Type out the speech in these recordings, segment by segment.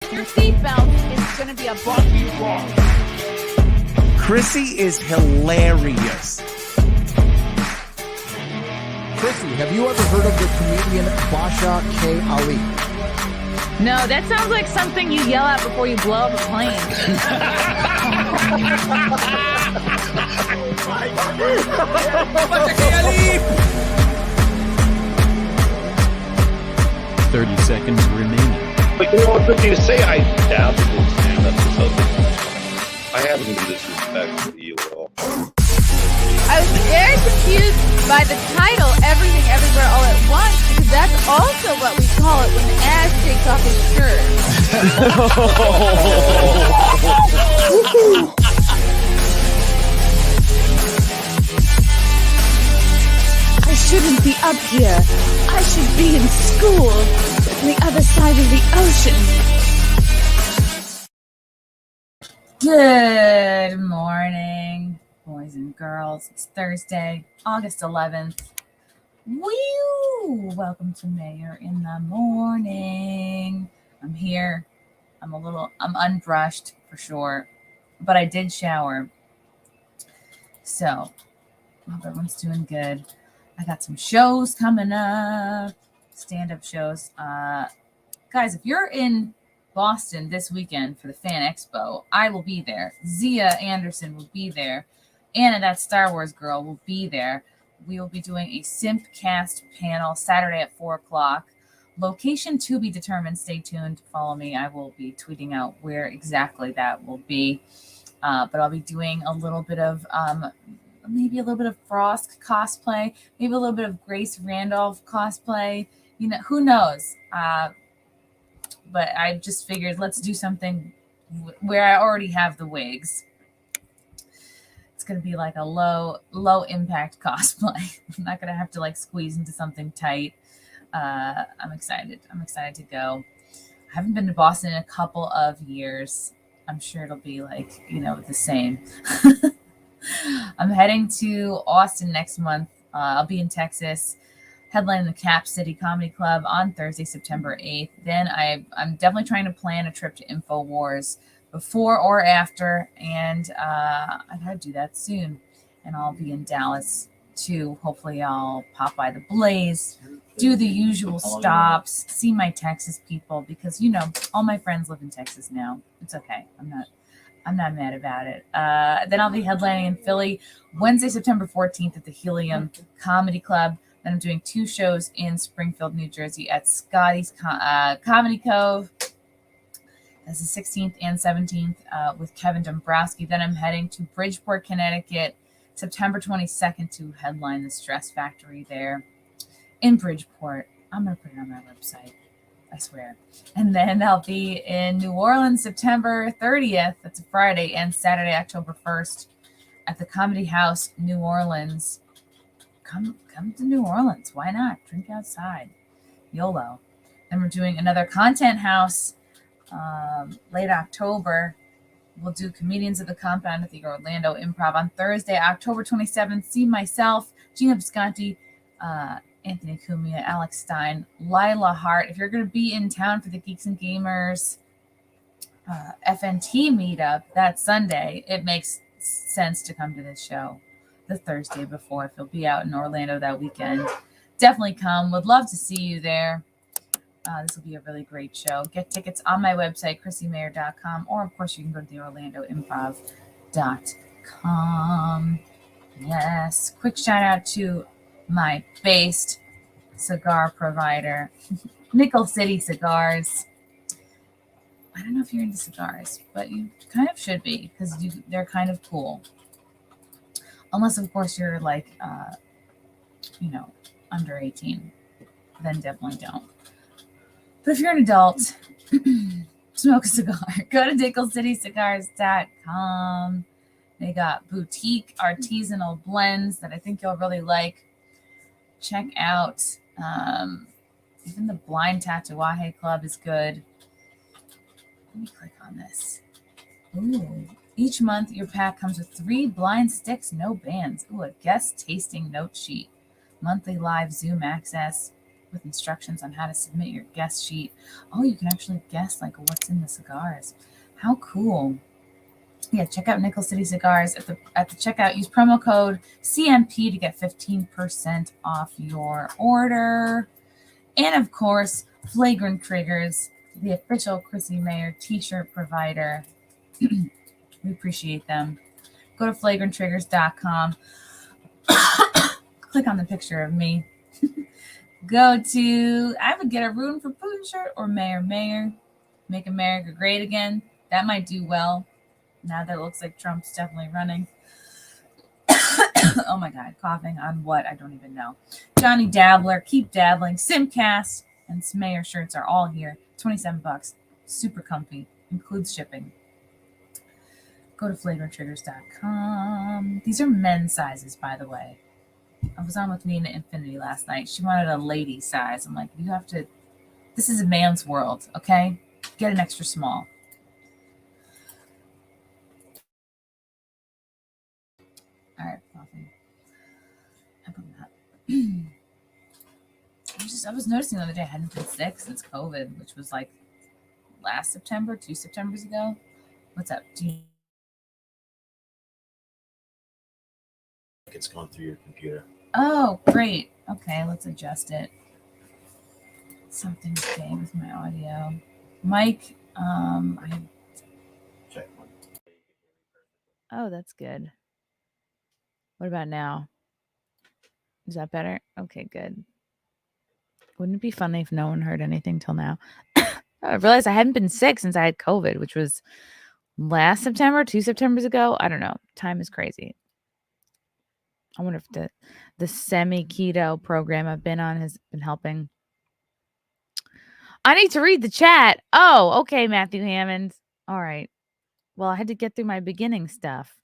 fasten your seatbelt. It's going to be a bumpy ride. Chrissie is hilarious. Chrissie, have you ever heard of the comedian Basha K. Ali? No, that sounds like something you yell at before you blow up a plane. 30 seconds remaining. But you know what's good to say? I dabbled in stand-up for something. I haven't been disrespectful to you at all. I was very confused by the title, Everything Everywhere All at Once, because that's also what we call it when Ash takes off his shirt. I shouldn't be up here. I should be in school on the other side of the ocean. Good morning, boys and girls. It's Thursday, August 11th. Woo! Welcome to Mayor in the Morning. I'm here. I'm unbrushed for sure, but I did shower. So, I hope everyone's doing good. I got some shows coming up, stand-up shows. Guys, if you're in Boston this weekend for the Fan Expo, I will be there. Zia Anderson will be there. Anna, that Star Wars girl, will be there. We will be doing a Simpcast panel Saturday at 4 o'clock. Location to be determined. Stay tuned. Follow me. I will be tweeting out where exactly that will be. But I'll be doing a little bit of maybe a little bit of Frost cosplay, maybe a little bit of Grace Randolph cosplay. You know, who knows? But I just figured let's do something where I already have the wigs. It's going to be like a low impact cosplay. I'm not going to have to like squeeze into something tight. I'm excited. I'm excited to go. I haven't been to Boston in a couple of years. I'm sure it'll be like, the same. I'm heading to Austin next month. I'll be in Texas, headlining the Cap City Comedy Club on Thursday, September 8th. Then I'm definitely trying to plan a trip to InfoWars before or after, and I gotta do that soon. And I'll be in Dallas too. Hopefully I'll pop by the Blaze, do the usual stops, see my Texas people, because all my friends live in Texas now. It's okay. I'm not mad about it. Then I'll be headlining in Philly Wednesday, September 14th at the Helium Comedy Club. Then I'm doing 2 shows in Springfield, New Jersey at Scotty's Comedy Cove. That's the 16th and 17th with Kevin Dombrowski. Then I'm heading to Bridgeport, Connecticut, September 22nd to headline the Stress Factory there in Bridgeport. I'm going to put it on my website. I swear. And then I'll be in New Orleans, September 30th. That's a Friday, and Saturday, October 1st at the Comedy House, New Orleans. Come to New Orleans. Why not? Drink outside. YOLO. Then we're doing another Content House late October. We'll do Comedians of the Compound at the Orlando Improv on Thursday, October 27th. See myself, Gina Visconti, Anthony Cumia, Alex Stein, Lila Hart. If you're going to be in town for the Geeks and Gamers FNT meetup that Sunday, it makes sense to come to this show the Thursday before. If you'll be out in Orlando that weekend, definitely come. Would love to see you there. This will be a really great show. Get tickets on my website, ChrissieMayr.com, or of course you can go to the OrlandoImprov.com. Yes. Quick shout out to my based cigar provider, Nickel City Cigars. I don't know if you're into cigars, but you kind of should be, because they're kind of cool. Unless, of course, you're like, under 18. Then definitely don't. But if you're an adult, smoke a cigar. Go to NickelCityCigars.com. They got boutique artisanal blends that I think you'll really like. Check out even the Blind Tatuaje Club is good. Let me click on this. Ooh. Each month, your pack comes with 3 blind sticks, no bands. Ooh, a guest tasting note sheet. Monthly live Zoom access. with instructions on how to submit your guest sheet. Oh, you can actually guess like what's in the cigars. How cool. Yeah, check out Nickel City Cigars at the checkout. Use promo code CMP to get 15% off your order. And of course, Flagrant Triggers, the official Chrissie Mayr t-shirt provider. We appreciate them. Go to flagranttriggers.com. Click on the picture of me. Go to, I would get a Room for Putin shirt or Mayor, Make America Great Again. That might do well. Now that it looks like Trump's definitely running. Oh my God, coughing on what? I don't even know. Johnny Dabbler, Keep Dabbling, Simcast, and Smayer shirts are all here. $27. Super comfy. Includes shipping. Go to flagranttriggers.com. These are men's sizes, by the way. I was on with Nina Infinity last night. She wanted a lady size. I'm like, you have to, this is a man's world, okay? Get an extra small. All right, coughing. How about that? I was noticing the other day I hadn't been sick since COVID, which was like last September, 2 Septembers ago. What's up? It's gone through your computer. Oh, great. Okay, let's adjust it. Something's big with my audio. Mike, Check one. Oh, that's good. What about now? Is that better? Okay, good. Wouldn't it be funny if no one heard anything till now? I realized I hadn't been sick since I had COVID, which was last September, 2 Septembers ago. I don't know. Time is crazy. I wonder if the semi-keto program I've been on has been helping. I need to read the chat. Oh, okay, Matthew Hammond. All right. Well, I had to get through my beginning stuff.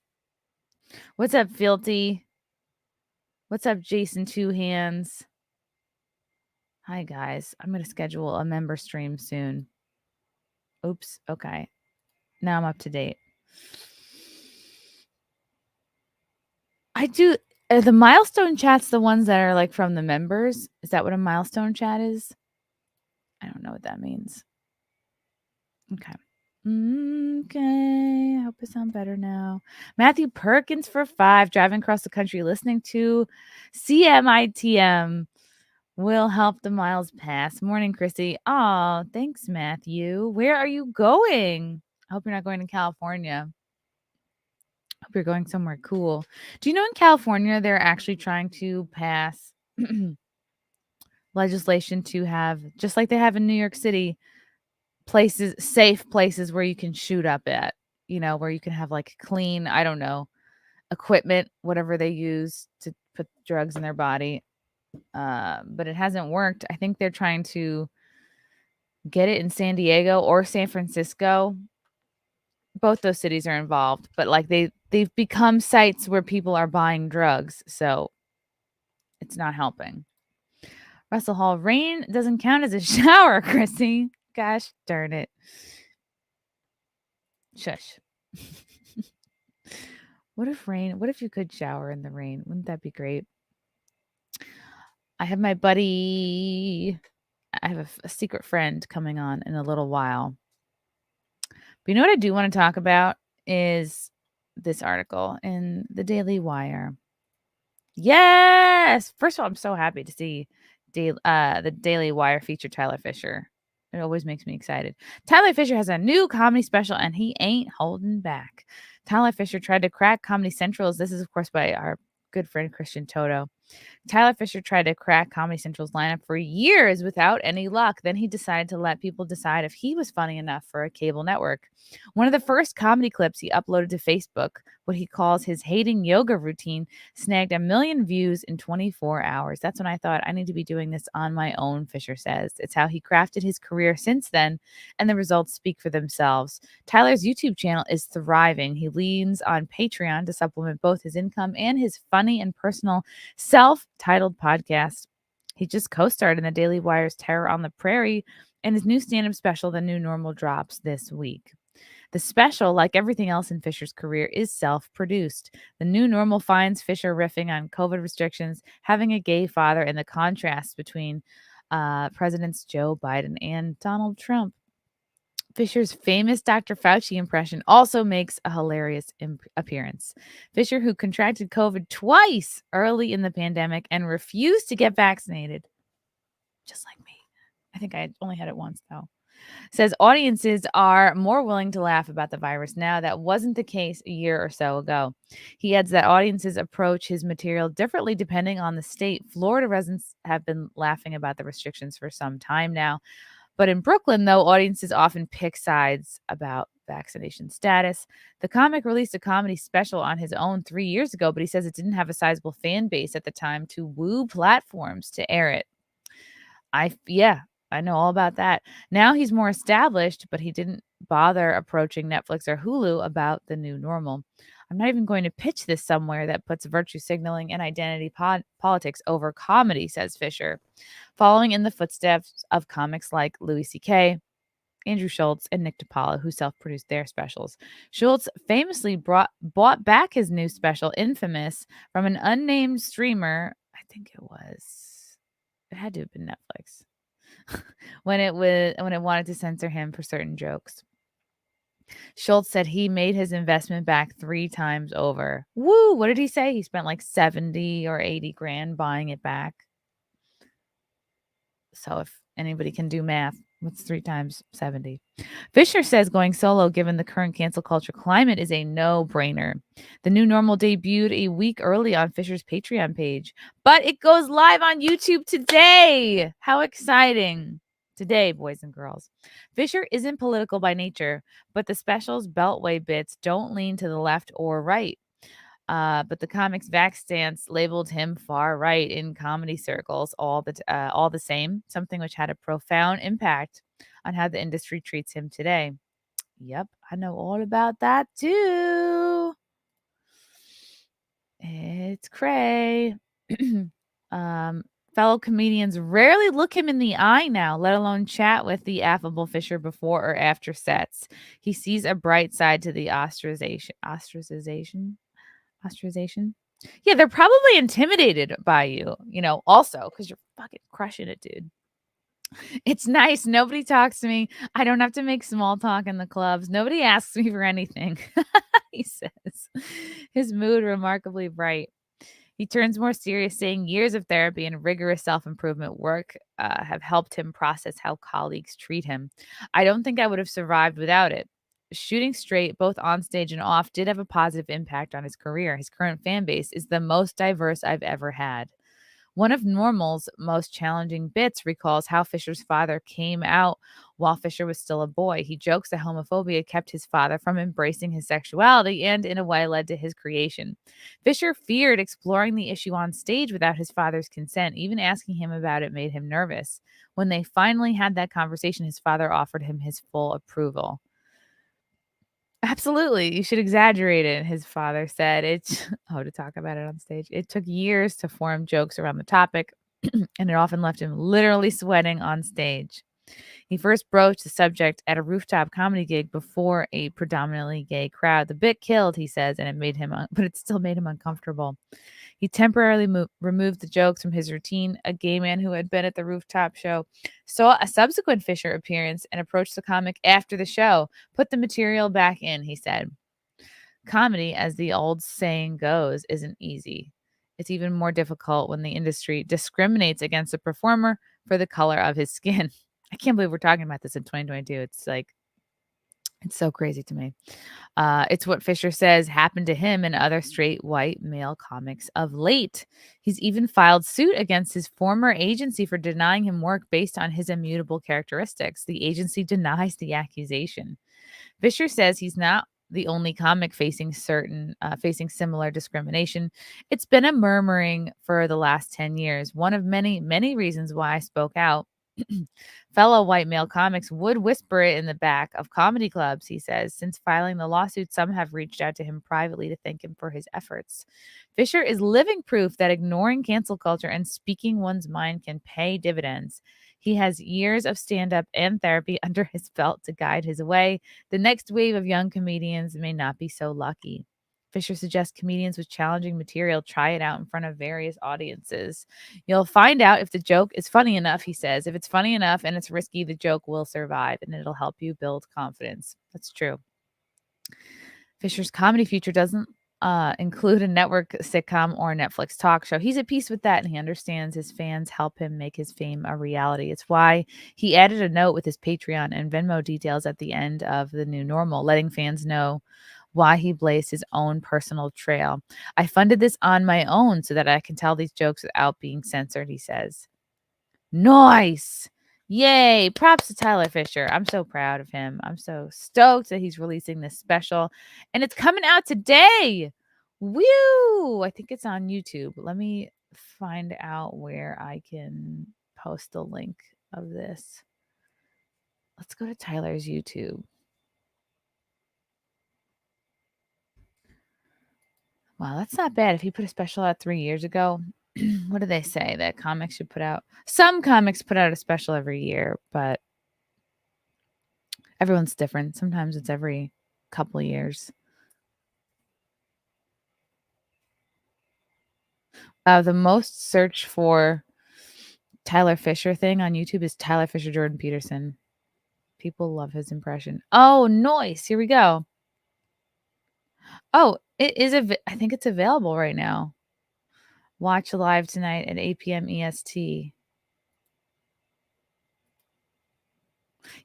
What's up, Filthy? What's up, Jason Two Hands? Hi, guys. I'm going to schedule a member stream soon. Oops. Okay. Now I'm up to date. I do. Are the milestone chats the ones that are like from the members? Is that what a milestone chat is? I don't know what that means. Okay. Okay. I hope I sound better now. Matthew Perkins for 5, driving across the country, listening to CMITM will help the miles pass. Morning, Chrissy. Oh, thanks, Matthew. Where are you going? I hope you're not going to California. Hope you're going somewhere cool. Do you know in California they're actually trying to pass legislation to have, just like they have in New York City, places, safe places where you can shoot up at, where you can have like clean, I don't know, equipment, whatever they use to put drugs in their body. But it hasn't worked. I think they're trying to get it in San Diego or San Francisco. Both those cities are involved, but like they've become sites where people are buying drugs, so it's not helping. Russell Hall, rain doesn't count as a shower, Chrissy. Gosh darn it. Shush. What if you could shower in the rain? Wouldn't that be great? I have my buddy, I have a secret friend coming on in a little while. But you know what I do want to talk about is this article in the Daily Wire. Yes! First of all, I'm so happy to see the Daily Wire feature Tyler Fischer. It always makes me excited. Tyler Fischer has a new comedy special, and he ain't holding back. Tyler Fischer tried to crack Comedy Central's. This is, of course, by our good friend Christian Toto. Tyler Fischer tried to crack Comedy Central's lineup for years without any luck. Then he decided to let people decide if he was funny enough for a cable network. One of the first comedy clips he uploaded to Facebook, what he calls his hating yoga routine, snagged 1 million views in 24 hours. That's when I thought, I need to be doing this on my own, Fischer says. It's how he crafted his career since then, and the results speak for themselves. Tyler's YouTube channel is thriving. He leans on Patreon to supplement both his income and his funny and personal self-titled podcast. He just co-starred in the Daily Wire's Terror on the Prairie, and his new stand-up special, The New Normal, drops this week. The special, like everything else in Fischer's career, is self-produced. The New Normal finds Fischer riffing on COVID restrictions, having a gay father, and the contrast between Presidents Joe Biden and Donald Trump. Fisher's famous Dr. Fauci impression also makes a hilarious appearance. Fisher, who contracted COVID twice early in the pandemic and refused to get vaccinated, just like me. I think I only had it once, though. Says audiences are more willing to laugh about the virus now. That wasn't the case a year or so ago. He adds that audiences approach his material differently depending on the state. Florida residents have been laughing about the restrictions for some time now. But in Brooklyn, though, audiences often pick sides about vaccination status. The comic released a comedy special on his own 3 years ago, but he says it didn't have a sizable fan base at the time to woo platforms to air it. I know all about that. Now he's more established, but he didn't bother approaching Netflix or Hulu about the new normal. I'm not even going to pitch this somewhere that puts virtue signaling and identity politics over comedy, says Fisher, following in the footsteps of comics like Louis C.K., Andrew Schultz, and Nick DiPaolo, who self-produced their specials. Schultz famously bought back his new special, Infamous, from an unnamed streamer. I think it had to have been Netflix. when it wanted to censor him for certain jokes. Schultz said he made his investment back 3 times over. Woo! What did he say? He spent like 70 or 80 grand buying it back. So if anybody can do math, what's 3 times 70? Fisher says going solo, given the current cancel culture climate, is a no-brainer. The new normal debuted a week early on Fisher's Patreon page, but it goes live on YouTube today. How exciting. Today, boys and girls. Fisher isn't political by nature, but the special's beltway bits don't lean to the left or right. But the comic's vax stance labeled him far right in comedy circles all the same, something which had a profound impact on how the industry treats him today. Yep, I know all about that too. It's cray. Fellow comedians rarely look him in the eye now, let alone chat with the affable Fisher before or after sets. He sees a bright side to the ostracization. Yeah, they're probably intimidated by you, also because you're fucking crushing it, dude. It's nice. Nobody talks to me. I don't have to make small talk in the clubs. Nobody asks me for anything, he says. His mood remarkably bright. He turns more serious, saying years of therapy and rigorous self-improvement work have helped him process how colleagues treat him. I don't think I would have survived without it. Shooting straight, both on stage and off, did have a positive impact on his career. His current fan base is the most diverse I've ever had. One of Normal's most challenging bits recalls how Fisher's father came out while Fisher was still a boy. He jokes that homophobia kept his father from embracing his sexuality and, in a way, led to his creation. Fisher feared exploring the issue on stage without his father's consent. Even asking him about it made him nervous. When they finally had that conversation, his father offered him his full approval. Absolutely. You should exaggerate it, his father said. To talk about it on stage. It took years to form jokes around the topic, and it often left him literally sweating on stage. He first broached the subject at a rooftop comedy gig before a predominantly gay crowd. The bit killed, he says, and it still made him uncomfortable. He temporarily removed the jokes from his routine. A gay man who had been at the rooftop show saw a subsequent Fisher appearance and approached the comic after the show. Put the material back in, he said. Comedy, as the old saying goes, isn't easy. It's even more difficult when the industry discriminates against a performer for the color of his skin. I can't believe we're talking about this in 2022. It's so crazy to me. It's what Fisher says happened to him and other straight white male comics of late. He's even filed suit against his former agency for denying him work based on his immutable characteristics. The agency denies the accusation. Fisher says he's not the only comic facing similar discrimination. It's been a murmuring for the last 10 years. One of many, many reasons why I spoke out. Fellow white male comics would whisper it in the back of comedy clubs, he says. Since filing the lawsuit, some have reached out to him privately to thank him for his efforts. Fisher is living proof that ignoring cancel culture and speaking one's mind can pay dividends. He has years of stand-up and therapy under his belt to guide his way. The next wave of young comedians may not be so lucky. Fischer suggests comedians with challenging material try it out in front of various audiences. You'll find out if the joke is funny enough, he says. If it's funny enough and it's risky, the joke will survive and it'll help you build confidence. That's true. Fisher's comedy future doesn't include a network sitcom or a Netflix talk show. He's at peace with that, and he understands his fans help him make his fame a reality. It's why he added a note with his Patreon and Venmo details at the end of The New Normal, letting fans know why he blazed his own personal trail. I funded this on my own so that I can tell these jokes without being censored, he says. Nice. Yay. Props to Tyler Fischer. I'm so proud of him. I'm so stoked that he's releasing this special. And it's coming out today. Woo! I think it's on YouTube. Let me find out where I can post the link of this. Let's go to Tyler's YouTube. Wow, that's not bad. If he put a special out 3 years ago, what do they say that comics should put out? Some comics put out a special every year, but everyone's different. Sometimes it's every couple of years. The most searched for Tyler Fischer thing on YouTube is Tyler Fischer Jordan Peterson. People love his impression. Oh, nice. Here we go. Oh, it is I think it's available right now. Watch live tonight at 8 p.m. EST.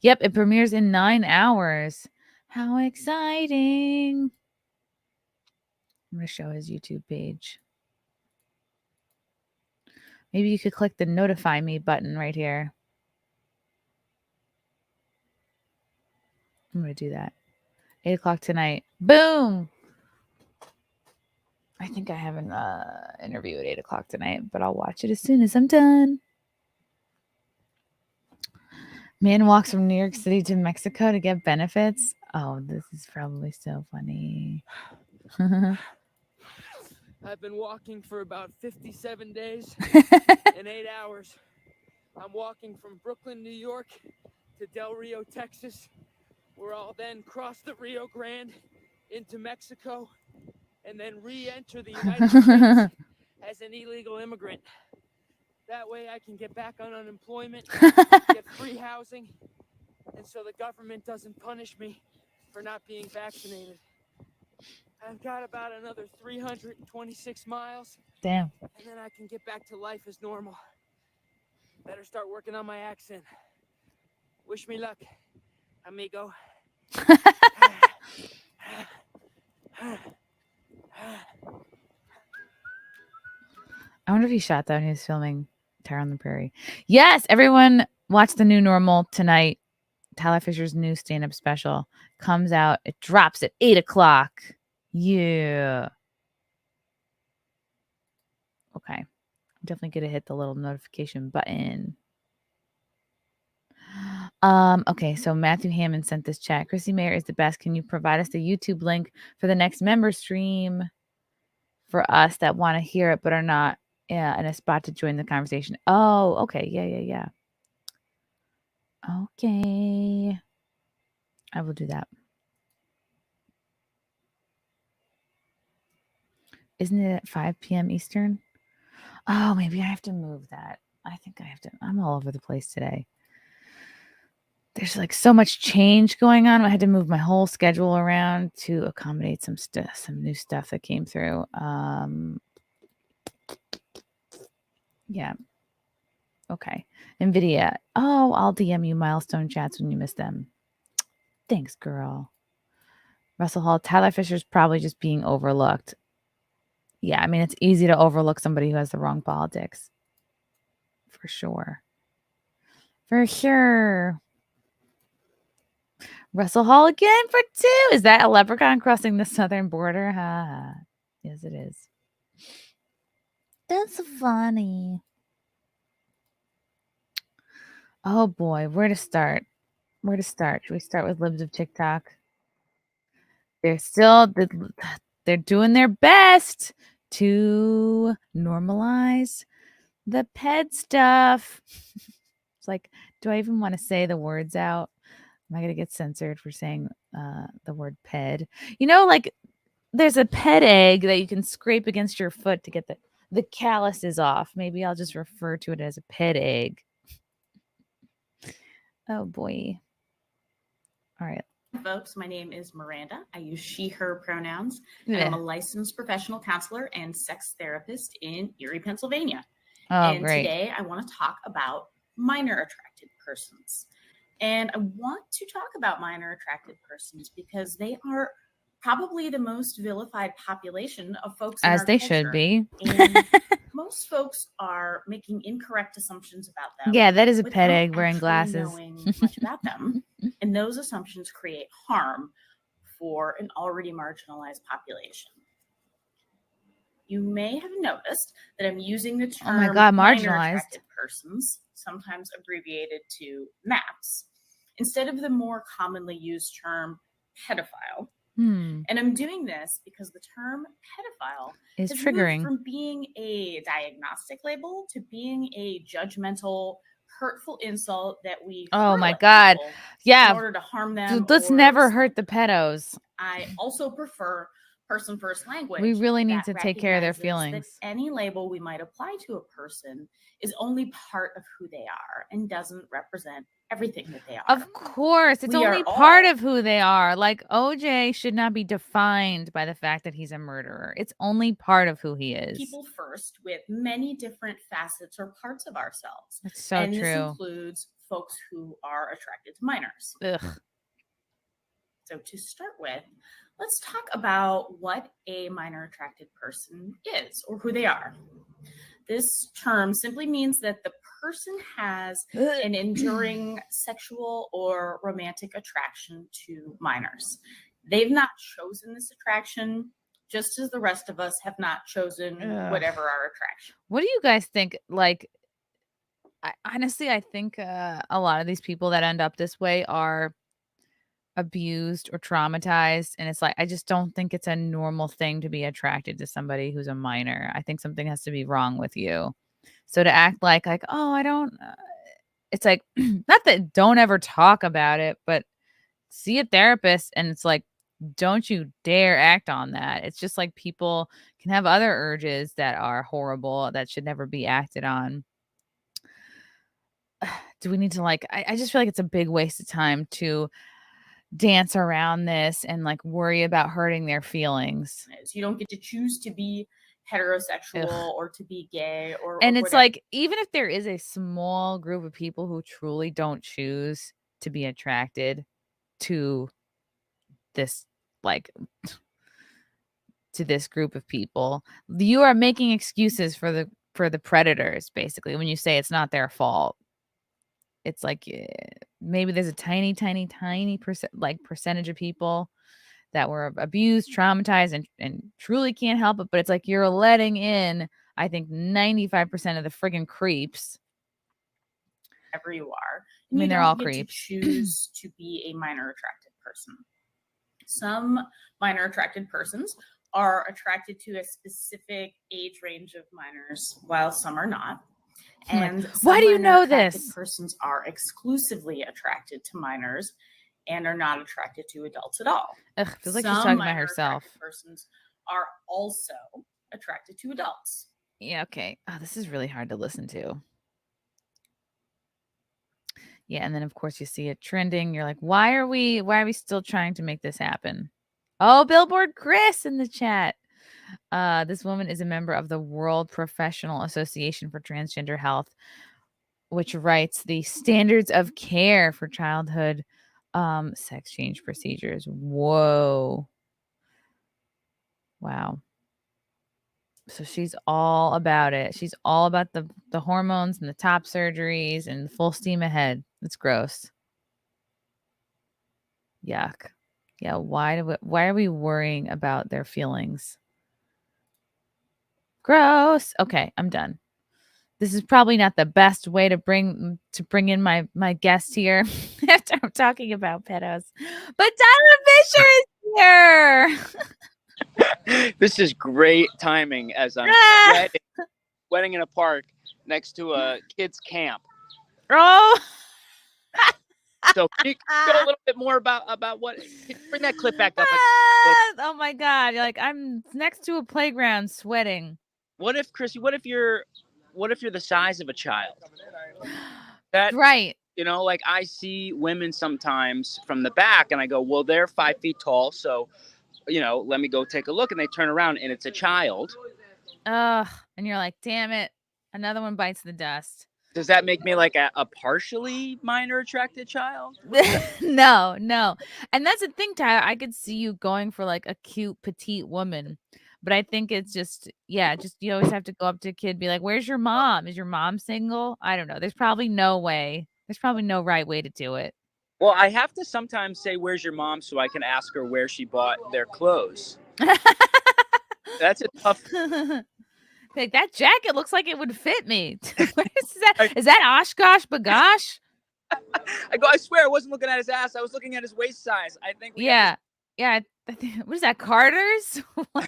Yep, it premieres in 9 hours. How exciting. I'm going to show his YouTube page. Maybe you could click the notify me button right here. I'm going to do that. 8 o'clock tonight. Boom. I think I have an interview at 8 o'clock tonight, but I'll watch it as soon as I'm done. Man walks from New York City to Mexico to get benefits. Oh, this is probably so funny. I've been walking for about 57 days and 8 hours. I'm walking from Brooklyn, New York to Del Rio, Texas, where I'll then cross the Rio Grande into Mexico and then re-enter the United States as an illegal immigrant. That way I can get back on unemployment, get free housing, and so the government doesn't punish me for not being vaccinated. I've got about another 326 miles. Damn. And then I can get back to life as normal. Better start working on my accent. Wish me luck, amigo. I wonder if he shot that when he was filming Terror on the Prairie. Yes, everyone watch The New Normal tonight. Tyler Fischer's new stand-up special comes out. It drops at 8 o'clock. Yeah. Okay. I'm definitely going to hit the little notification button. Okay, so Matthew Hammond sent this chat. Chrissie Mayr is the best. Can you provide us the YouTube link for the next member stream for us that want to hear it but are not in a spot to join the conversation? Oh, okay. Yeah. Okay. I will do that. Isn't it at 5 p.m. Eastern? Oh, maybe I have to move that. I think I have to. I'm all over the place today. There's like so much change going on. I had to move my whole schedule around to accommodate some new stuff that came through. Yeah. Okay. NVIDIA. Oh, I'll DM you milestone chats when you miss them. Thanks, girl. Russell Hall. Tyler Fisher's probably just being overlooked. Yeah, I mean, it's easy to overlook somebody who has the wrong politics. For sure. For sure. Russell Hall again for 2. Is that a leprechaun crossing the southern border? Ha. Yes, it is. That's funny. Oh boy, where to start? Should we start with libs of TikTok? They're doing their best to normalize the ped stuff. It's like, do I even want to say the words out? Am I going to get censored for saying the word ped? You know, like there's a pet egg that you can scrape against your foot to get the calluses off. Maybe I'll just refer to it as a pet egg. Oh boy. All right. Folks, my name is Miranda. I use she, her pronouns, and I'm a licensed professional counselor and sex therapist in Erie, Pennsylvania. Oh, and great. Today I want to talk about minor attracted persons. And I want to talk about minor attracted persons because they are probably the most vilified population of folks in As our they culture. should be. And most folks are making incorrect assumptions about them. Yeah, that is a pet without egg wearing actually glasses. knowing much about them. And those assumptions create harm for an already marginalized population. You may have noticed that I'm using the term Oh my God, minor marginalized. attracted persons, sometimes abbreviated to MAPS, instead of the more commonly used term pedophile. And I'm doing this because the term pedophile Is has triggering. moved from being a diagnostic label to being a judgmental, hurtful insult that we Oh hurl my at God. people Yeah. in order to harm them. Let's or never smoke hurt the them. pedos. I also prefer person first language. We really need that to take care of their recognizes feelings. that any label we might apply to a person is only part of who they are and doesn't represent everything that they are. Of course. It's We only are part all of who they are. Like OJ should not be defined by the fact that he's a murderer. It's only part of who he is. people first with many different facets or parts of ourselves. That's so and true. this includes folks who are attracted to minors. Ugh. So to start with, let's talk about what a minor attracted person is or who they are. This term simply means that the person has an enduring sexual or romantic attraction to minors. They've not chosen this attraction, just as the rest of us have not chosen whatever our attraction. What do you guys think? Like, I think a lot of these people that end up this way are abused or traumatized, and it's like I just don't think it's a normal thing to be attracted to somebody who's a minor. I think something has to be wrong with you. So to act like oh, I don't it's like not that don't ever talk about it, but see a therapist, and it's like don't you dare act on that. It's just like people can have other urges that are horrible that should never be acted on. Do we need to I just feel like it's a big waste of time to dance around this and worry about hurting their feelings. You don't get to choose to be heterosexual or to be gay and it's whatever. like, even if there is a small group of people who truly don't choose to be attracted to this to this group of people, you are making excuses for the predators, basically, when you say it's not their fault. It's like maybe there's a tiny percentage of people that were abused, traumatized, and truly can't help it. But it's like you're letting in, I think, 95% of the friggin' creeps. Wherever you are. I mean, they're all creeps. To choose to be a minor attracted person. Some minor attracted persons are attracted to a specific age range of minors, while some are not. And why do you know this? Persons are exclusively attracted to minors and are not attracted to adults at all. Ugh, feels like she's talking about herself. Persons are also attracted to adults. Yeah, okay. Oh, this is really hard to listen to. Yeah, and then of course you see it trending. You're like, why are we still trying to make this happen? Oh, Billboard Chris in the chat. This woman is a member of the World Professional Association for Transgender Health, which writes the standards of care for childhood sex change procedures. Whoa. Wow. So she's all about it. She's all about the hormones and the top surgeries and full steam ahead. It's gross. Yuck. Yeah, why are we worrying about their feelings? Gross. Okay, I'm done. This is probably not the best way to bring in my guest here after I'm talking about pedos. But Tyler Fischer is here. This is great timing as I'm sweating in a park next to a kids' camp. Oh. So can you go a little bit more about what? Bring that clip back up. Oh my God! You're like, I'm next to a playground sweating. What if, Chrissy? What if you're the size of a child? That Right. You know, like I see women sometimes from the back, and I go, well, they're 5 feet tall, so let me go take a look, and they turn around, and it's a child. Ugh, and you're like, damn it, another one bites the dust. Does that make me like a partially minor attracted child? No. And that's the thing, Tyler. I could see you going for like a cute petite woman, but I think it's just you always have to go up to a kid, be like, where's your mom? Is your mom single? I don't know. There's probably no way. There's probably no right way to do it. Well, I have to sometimes say, where's your mom? So I can ask her where she bought their clothes. That's a tough. Like, that jacket looks like it would fit me. Where is that? Is that Oshkosh Bagosh? I go, I swear I wasn't looking at his ass. I was looking at his waist size. I think. Yeah. What is that, Carter's? Does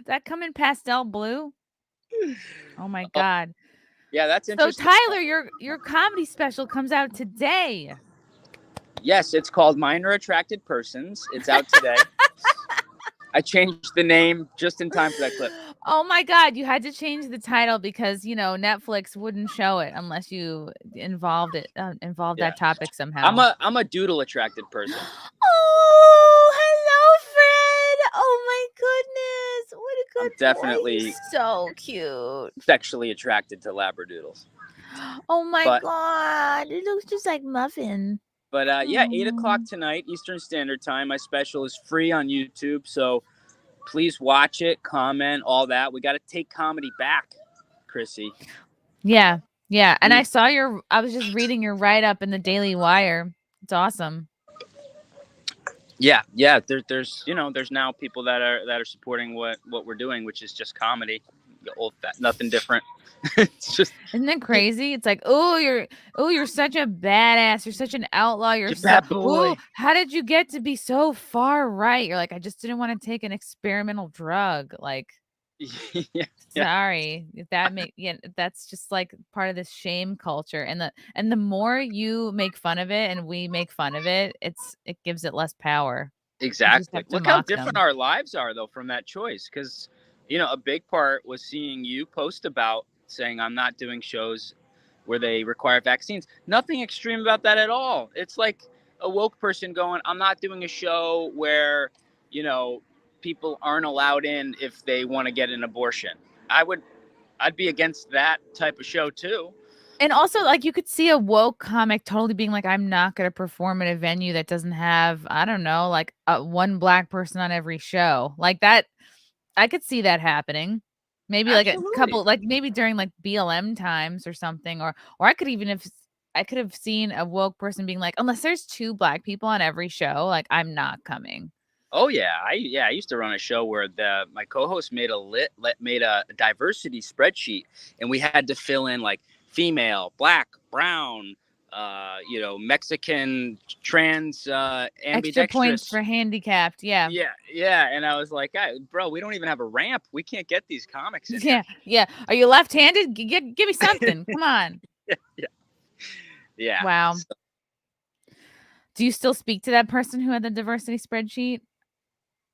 that come in pastel blue? Oh my God. Yeah, that's So interesting. Tyler, your comedy special comes out today. Yes, it's called Minor Attracted Persons. It's out today. I changed the name just in time for that clip. Oh my God, you had to change the title because Netflix wouldn't show it unless you involved that topic somehow. I'm a doodle attracted person. Oh, hello, Fred. Oh my goodness, what a good I'm definitely boy. He's so cute. Sexually attracted to labradoodles. Oh my God, it looks just like Muffin. But 8:00 tonight, Eastern Standard Time. My special is free on YouTube, so please watch it, comment, all that. We got to take comedy back, Chrissy. Yeah. And I was just reading your write-up in the Daily Wire. It's awesome. Yeah. There's now people that are supporting what we're doing, which is just comedy. Old fat, nothing different. It's just, isn't that crazy? It's like, you're such a badass. You're such an outlaw. You're a bad boy. Ooh, how did you get to be so far right? You're like, I just didn't want to take an experimental drug. Like, sorry, that's just like part of this shame culture. And the more you make fun of it and we make fun of it, it gives it less power. Exactly. Look how different our lives are though from that choice. Because a big part was seeing you post about saying I'm not doing shows where they require vaccines. Nothing extreme about that at all. It's like a woke person going, I'm not doing a show where, people aren't allowed in if they want to get an abortion. I'd be against that type of show too. And also, like, you could see a woke comic totally being like, I'm not going to perform at a venue that doesn't have, I don't know, like one black person on every show. Like that, I could see that happening. Maybe Absolutely. like a couple, like maybe during like BLM times or something, or I could have seen a woke person being like, unless there's 2 black people on every show, like I'm not coming. Oh yeah, I used to run a show where my co-host made a diversity spreadsheet, and we had to fill in like female, black, brown, Mexican, trans, ambidextrous. Extra points for handicapped. Yeah. And I was like, bro, we don't even have a ramp. We can't get these comics in here. Yeah. Are you left-handed? Give me something. Come on. Yeah. Wow. Do you still speak to that person who had the diversity spreadsheet?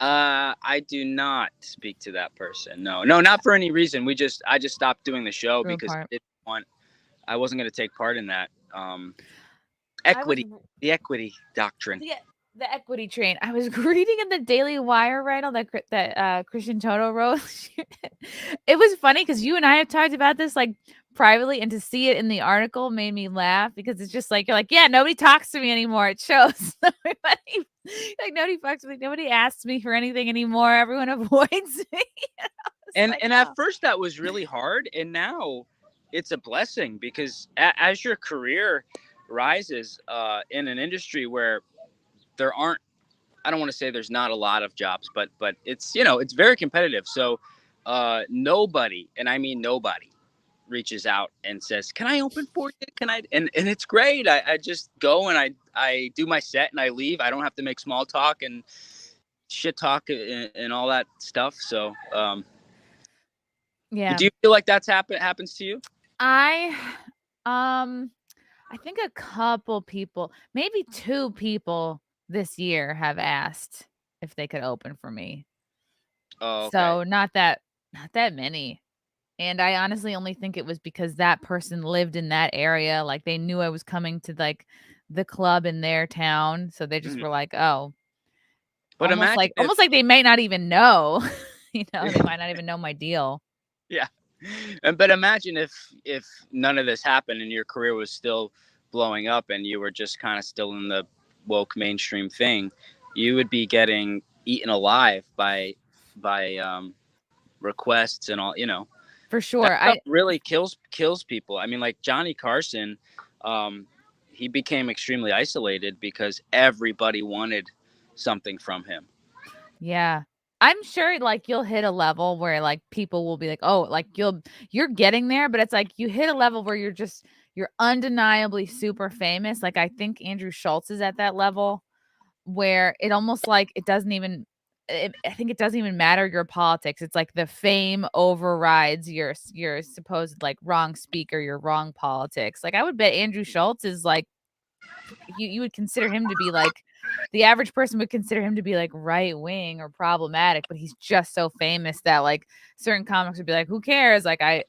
I do not speak to that person. No, not for any reason. I just stopped doing the show because I wasn't going to take part in that. The equity doctrine. The equity train. I was reading in the Daily Wire write-up that Christian Toto wrote. It was funny because you and I have talked about this like privately, and to see it in the article made me laugh because it's just like, you're like, yeah, nobody talks to me anymore. It shows. Nobody fucks with me. Nobody asks me for anything anymore. Everyone avoids me. And at first that was really hard, and now it's a blessing because as your career rises in an industry where there aren't, I don't want to say there's not a lot of jobs, but it's, it's very competitive. So nobody, and I mean nobody, reaches out and says, can I open for you? Can I? And it's great. I just go and I do my set and I leave. I don't have to make small talk and shit talk and all that stuff. So yeah. Do you feel like that's happens to you? I I think a couple people, maybe 2 people this year have asked if they could open for me. Oh, okay. So not that many. And I honestly only think it was because that person lived in that area. Like they knew I was coming to like the club in their town. So they just Mhm. were like, oh, But imagine if, almost like they might not even know. They might not even know my deal. yeah. But imagine if none of this happened and your career was still blowing up and you were just kind of still in the woke mainstream thing, you would be getting eaten alive by requests and all, For that sure. stuff really kills people. I mean, like Johnny Carson, he became extremely isolated because everybody wanted something from him. Yeah. I'm sure like you'll hit a level where like people will be like, "Oh, like you're getting there," but it's like you hit a level where you're undeniably super famous. Like I think Andrew Schultz is at that level where it almost like it doesn't even I think it doesn't even matter your politics. It's like the fame overrides your supposed like wrong speaker, your wrong politics. Like I would bet Andrew Schultz is like you would consider him to be like the average person would consider him to be like right wing or problematic, but he's just so famous that like certain comics would be like, who cares? Like I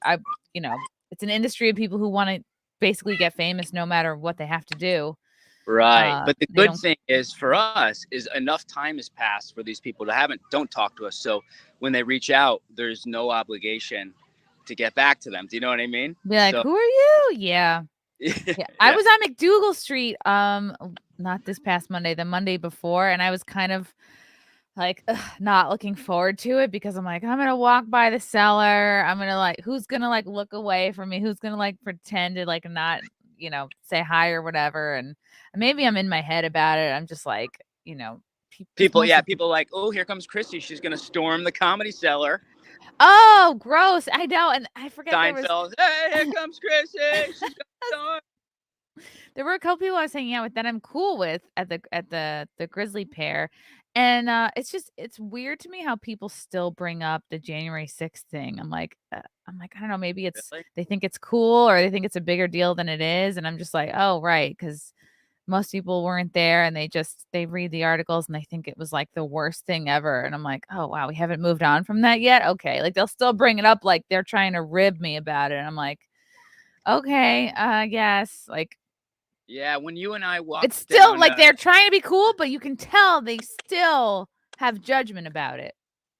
it's an industry of people who want to basically get famous no matter what they have to do. Right. But the They good don't thing is for us is enough time has passed for these people to don't talk to us. So when they reach out, there's no obligation to get back to them. Do you know what I mean? be like, So, who are you? Yeah. Yeah. I yeah. was on McDougal Street, not this past Monday, the Monday before, and I was kind of like not looking forward to it because I'm like, I'm gonna walk by the cellar. I'm gonna like, who's gonna like look away from me? Who's gonna like pretend to like not, say hi or whatever? And maybe I'm in my head about it. I'm just like, People like, oh, here comes Chrissy. She's gonna storm the Comedy Cellar. Oh, gross! I know, and I forget Seinfeld. Hey, here comes Chrissy. She's gonna storm. There were a couple people I was hanging out with that I'm cool with at the Grizzly Pair. And it's weird to me how people still bring up the January 6th thing. I'm like, I don't know, maybe it's Really? they think it's cool or they think it's a bigger deal than it is. And I'm just like, oh, right, because most people weren't there and they read the articles and they think it was like the worst thing ever. And I'm like, oh wow, we haven't moved on from that yet. Okay. Like they'll still bring it up like they're trying to rib me about it. And I'm like, okay, yes. Like Yeah, when you and I walked it's still down, like they're trying to be cool, but you can tell they still have judgment about it.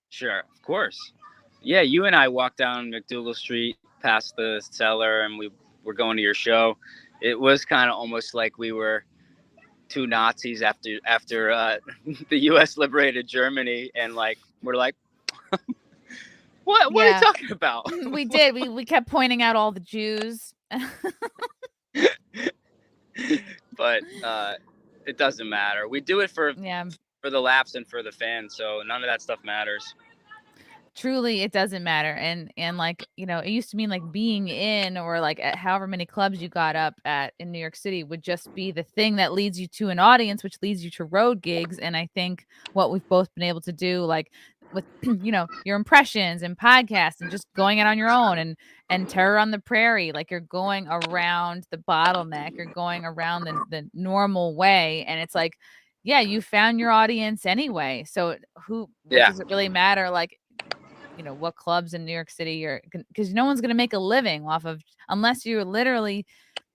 Sure, of course. Yeah, you and I walked down McDougal Street past the cellar and we were going to your show. It was kind of almost like we were two Nazis after the U.S. liberated Germany, and like we're like, what are you talking about? We did. We kept pointing out all the Jews. But it doesn't matter. We do it for the laughs and for the fans, so none of that stuff matters. Truly, it doesn't matter. And like, it used to mean like being in or like at however many clubs you got up at in New York City would just be the thing that leads you to an audience, which leads you to road gigs. And I think what we've both been able to do, like with, your impressions and podcasts and just going out on your own and Terror on the Prairie, like you're going around the bottleneck, you're going around the normal way. And it's like, yeah, you found your audience anyway. So what does it really matter? Like, what clubs in New York City you're, because no one's going to make a living off of, unless you literally,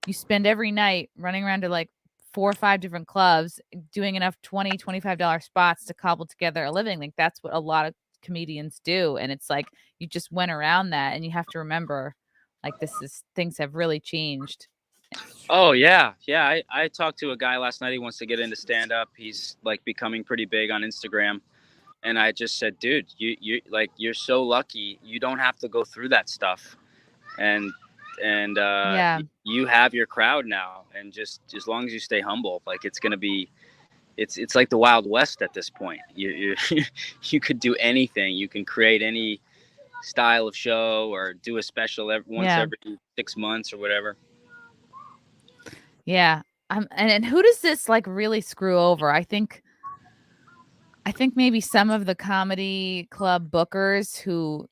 you spend every night running around to like 4 or 5 different clubs, doing enough $20, $25 spots to cobble together a living. Like that's what a lot of comedians do. And it's like, you just went around that and you have to remember like things have really changed. Oh yeah. Yeah. I talked to a guy last night. He wants to get into stand up. He's like becoming pretty big on Instagram. And I just said, dude, you're so lucky. You don't have to go through that stuff. And you have your crowd now. And just as long as you stay humble, like it's going to be, it's like the Wild West at this point. You could do anything. You can create any style of show or do a special every 6 months or whatever. Yeah. And who does this like really screw over? I think maybe some of the comedy club bookers who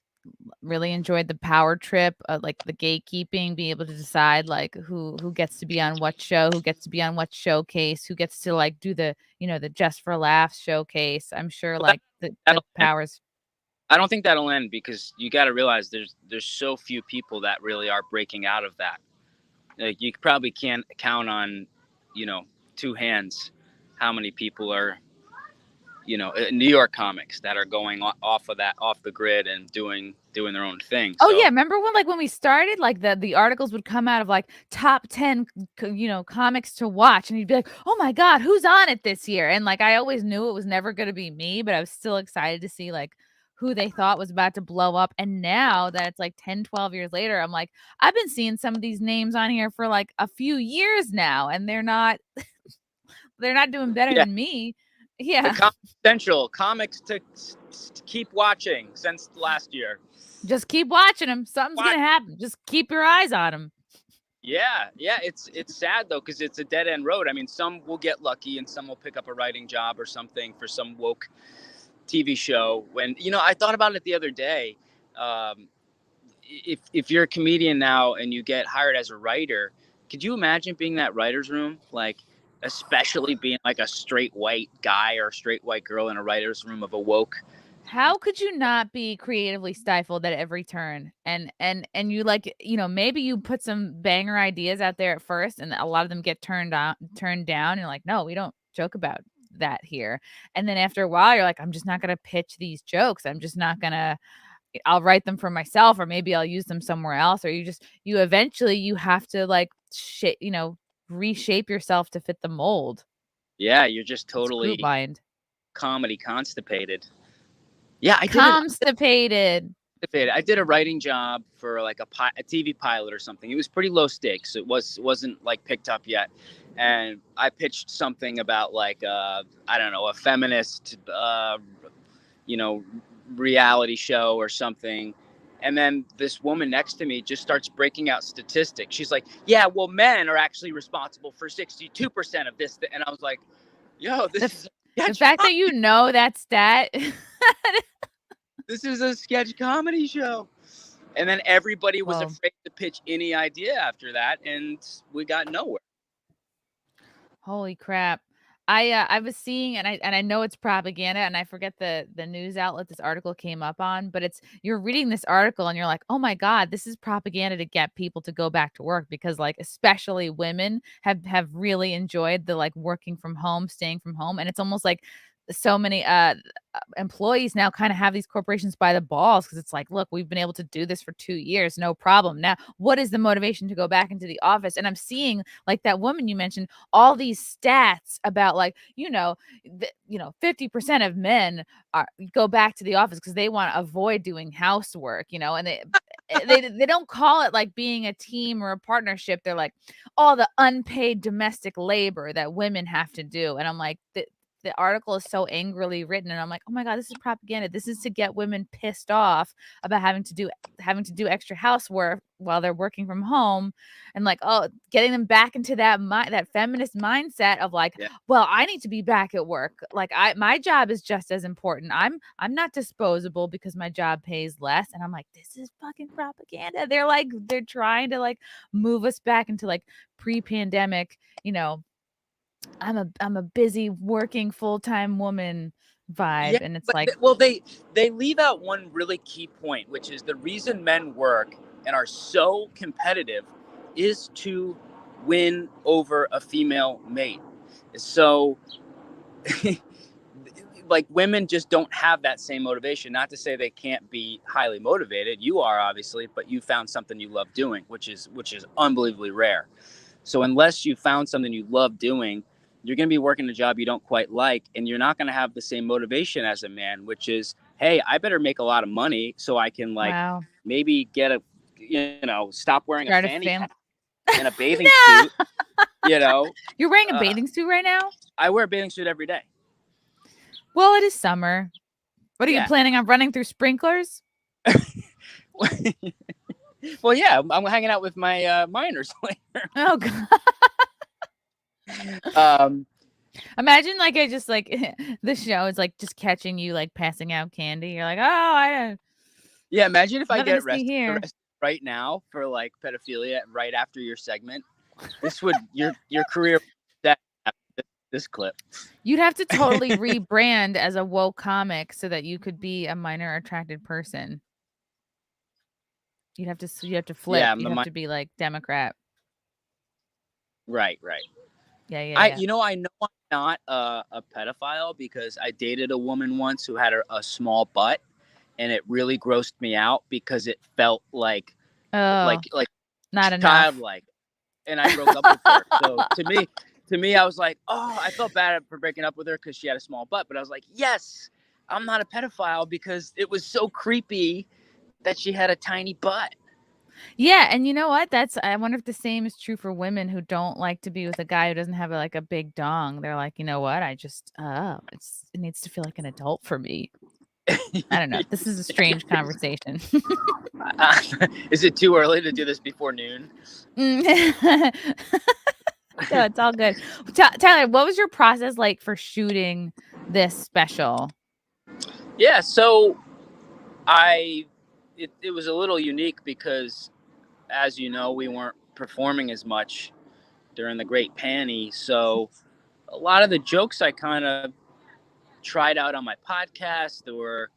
really enjoyed the power trip, like the gatekeeping, being able to decide like who gets to be on what show, who gets to be on what showcase, who gets to like do the the Just for Laughs showcase. I'm sure Well, like the that'll end. powers. I don't think that'll end because you got to realize there's so few people that really are breaking out of that. Like you probably can't count on, two hands how many people are, New York comics that are going off the grid and doing their own thing. Oh So, yeah, remember when we started, like the articles would come out of like top 10 comics to watch, and you'd be like, oh my god, who's on it this year? And like I always knew it was never going to be me, but I was still excited to see like who they thought was about to blow up. And now that it's like 10, 12 years later, I'm like, I've been seeing some of these names on here for like a few years now, and they're not doing better yeah. than me. Yeah. Comedy Central comics to keep watching since last year. Just keep watching them. Something's going to happen. Just keep your eyes on them. Yeah. It's sad though, because it's a dead end road. I mean, some will get lucky and some will pick up a writing job or something for some woke TV show. When, I thought about it the other day. If you're a comedian now and you get hired as a writer, could you imagine being that writer's room? Like, especially being like a straight white guy or a straight white girl in a writer's room of a woke. How could you not be creatively stifled at every turn? And you like, maybe you put some banger ideas out there at first and a lot of them get turned down. And you're like, no, we don't joke about that here. And then after a while, you're like, I'm just not going to pitch these jokes. I'm just not going to, I'll write them for myself, or maybe I'll use them somewhere else. Or you eventually have to like, reshape yourself to fit the mold. Yeah. You're just totally comedy constipated. Yeah, I did a writing job for like a TV pilot or something. It was pretty low stakes. It wasn't like picked up yet, and I pitched something about like I don't know, a feminist reality show or something. And then this woman next to me just starts breaking out statistics. She's like, "Yeah, well, men are actually responsible for 62% of this." And I was like, "Yo, this is the fact that you know that stat." This is a sketch comedy show. And then everybody was afraid to pitch any idea after that, and we got nowhere. Holy crap. I was seeing, and I know it's propaganda, and I forget the news outlet this article came up on, but you're reading this article and you're like, oh my God, this is propaganda to get people to go back to work, because like especially women have really enjoyed the like working from home, staying from home, and it's almost like so many employees now kind of have these corporations by the balls, because it's like, look, we've been able to do this for 2 years, no problem. Now, what is the motivation to go back into the office? And I'm seeing like that woman you mentioned, all these stats about like, 50% of men go back to the office because they want to avoid doing housework, and they don't call it like being a team or a partnership. They're like all the unpaid domestic labor that women have to do. And I'm like, the article is so angrily written, and I'm like, oh my God, this is propaganda. This is to get women pissed off about having to do extra housework while they're working from home, and like, getting them back into that feminist mindset of like, well, I need to be back at work. Like my job is just as important. I'm not disposable because my job pays less. And I'm like, this is fucking propaganda. They're trying to like move us back into like pre-pandemic, I'm a busy working full-time woman vibe. And it's like, they leave out one really key point, which is the reason men work and are so competitive is to win over a female mate. So like women just don't have that same motivation. Not to say they can't be highly motivated. You are, obviously, but you found something you love doing, which is unbelievably rare. So unless you found something you love doing, you're going to be working a job you don't quite like, and you're not going to have the same motivation as a man, which is, hey, I better make a lot of money so I can like maybe get stop wearing a fanny hat and a bathing suit. You're wearing a bathing suit right now? I wear a bathing suit every day. Well, it is summer. What are you planning on running through sprinklers? Well, yeah, I'm hanging out with my minors later. Oh God. Imagine like I just like the show is like just catching you like passing out candy. You're like, oh, I don't. Yeah, imagine if I Nothing get to see here. arrested right now for like pedophilia right after your segment. This would your career that this clip. You'd have to totally rebrand as a woke comic so that you could be a minor attracted person. You have to flip. Yeah, You have to be like Democrat. Right. Yeah. I know I'm not a pedophile because I dated a woman once who had a small butt, and it really grossed me out because it felt like not enough. childlike, and I broke up with her. So to me, I was like, oh, I felt bad for breaking up with her because she had a small butt, but I was like, yes, I'm not a pedophile because it was so creepy that she had a tiny butt. Yeah, and you know what? I wonder if the same is true for women who don't like to be with a guy who doesn't have like a big dong. They're like, you know what? It needs to feel like an adult for me. I don't know. This is a strange conversation. Is it too early to do this before noon? No, it's all good. Tyler, what was your process like for shooting this special? Yeah, so it was a little unique because, as you know, we weren't performing as much during the Great Panty. So a lot of the jokes I kind of tried out on my podcast or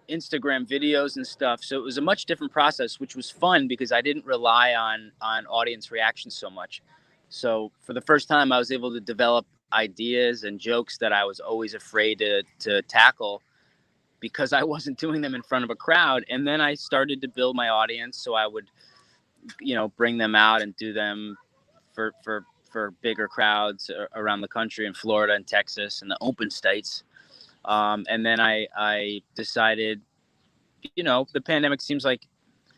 Instagram videos and stuff. So it was a much different process, which was fun because I didn't rely on audience reaction so much. So for the first time, I was able to develop ideas and jokes that I was always afraid to tackle because I wasn't doing them in front of a crowd. And then I started to build my audience. So I would, bring them out and do them for bigger crowds around the country in Florida and Texas and the open states. And then I decided, the pandemic seems like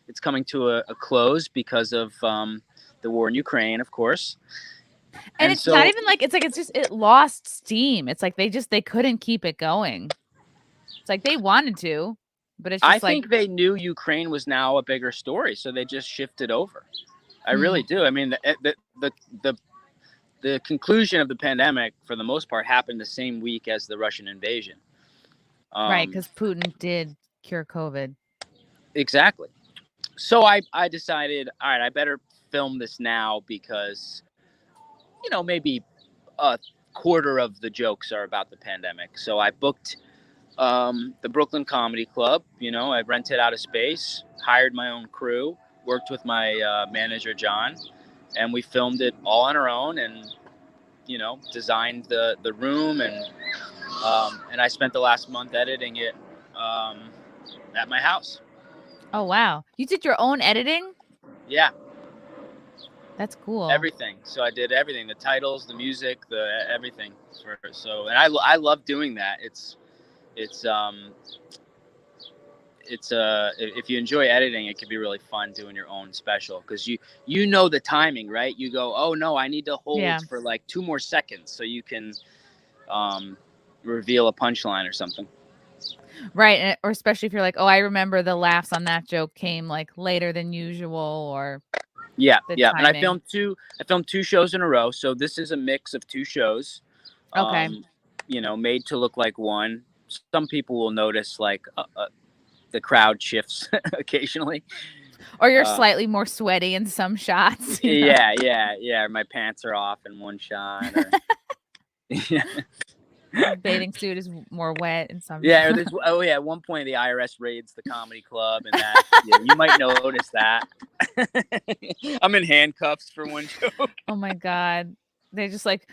it's coming to a close because of the war in Ukraine, of course. And it's not even like it lost steam. It's like they couldn't keep it going. It's like they wanted to, but it's just I think they knew Ukraine was now a bigger story, so they just shifted over. I really do. I mean, the conclusion of the pandemic, for the most part, happened the same week as the Russian invasion. Right, because Putin did cure COVID. Exactly. So I decided, all right, I better film this now because, maybe a quarter of the jokes are about the pandemic. So I booked the Brooklyn Comedy Club. I rented out a space, hired my own crew, worked with my manager, John, and we filmed it all on our own and, designed the room. And I spent the last month editing it at my house. Oh, wow. You did your own editing? Yeah. That's cool. Everything. So I did everything, the titles, the music, everything. And I love doing that. It's if you enjoy editing, it can be really fun doing your own special because you know the timing, right? You go, oh no, I need to hold for like 2 more seconds so you can reveal a punchline or something. Right, or especially if you're like, oh, I remember the laughs on that joke came like later than usual, or yeah. timing. And I filmed 2 shows in a row, so this is a mix of 2 shows. Okay. Made to look like one. Some people will notice like the crowd shifts occasionally, or you're slightly more sweaty in some shots. Yeah. My pants are off in one shot. Or, yeah. Bathing suit is more wet in some. Yeah. At one point the IRS raids the comedy club, and that you might notice that. I'm in handcuffs for one show. Oh my God. They just like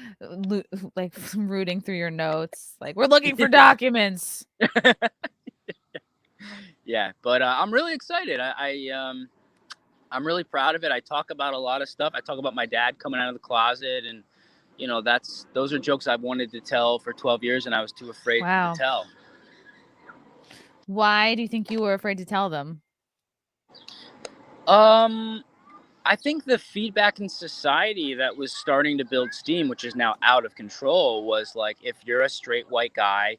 rooting through your notes. Like, we're looking for documents. Yeah, but I'm really excited. I'm really proud of it. I talk about a lot of stuff. I talk about my dad coming out of the closet, and those are jokes I've wanted to tell for 12 years, and I was too afraid to tell. Why do you think you were afraid to tell them? I think the feedback in society that was starting to build steam, which is now out of control, was like, if you're a straight white guy,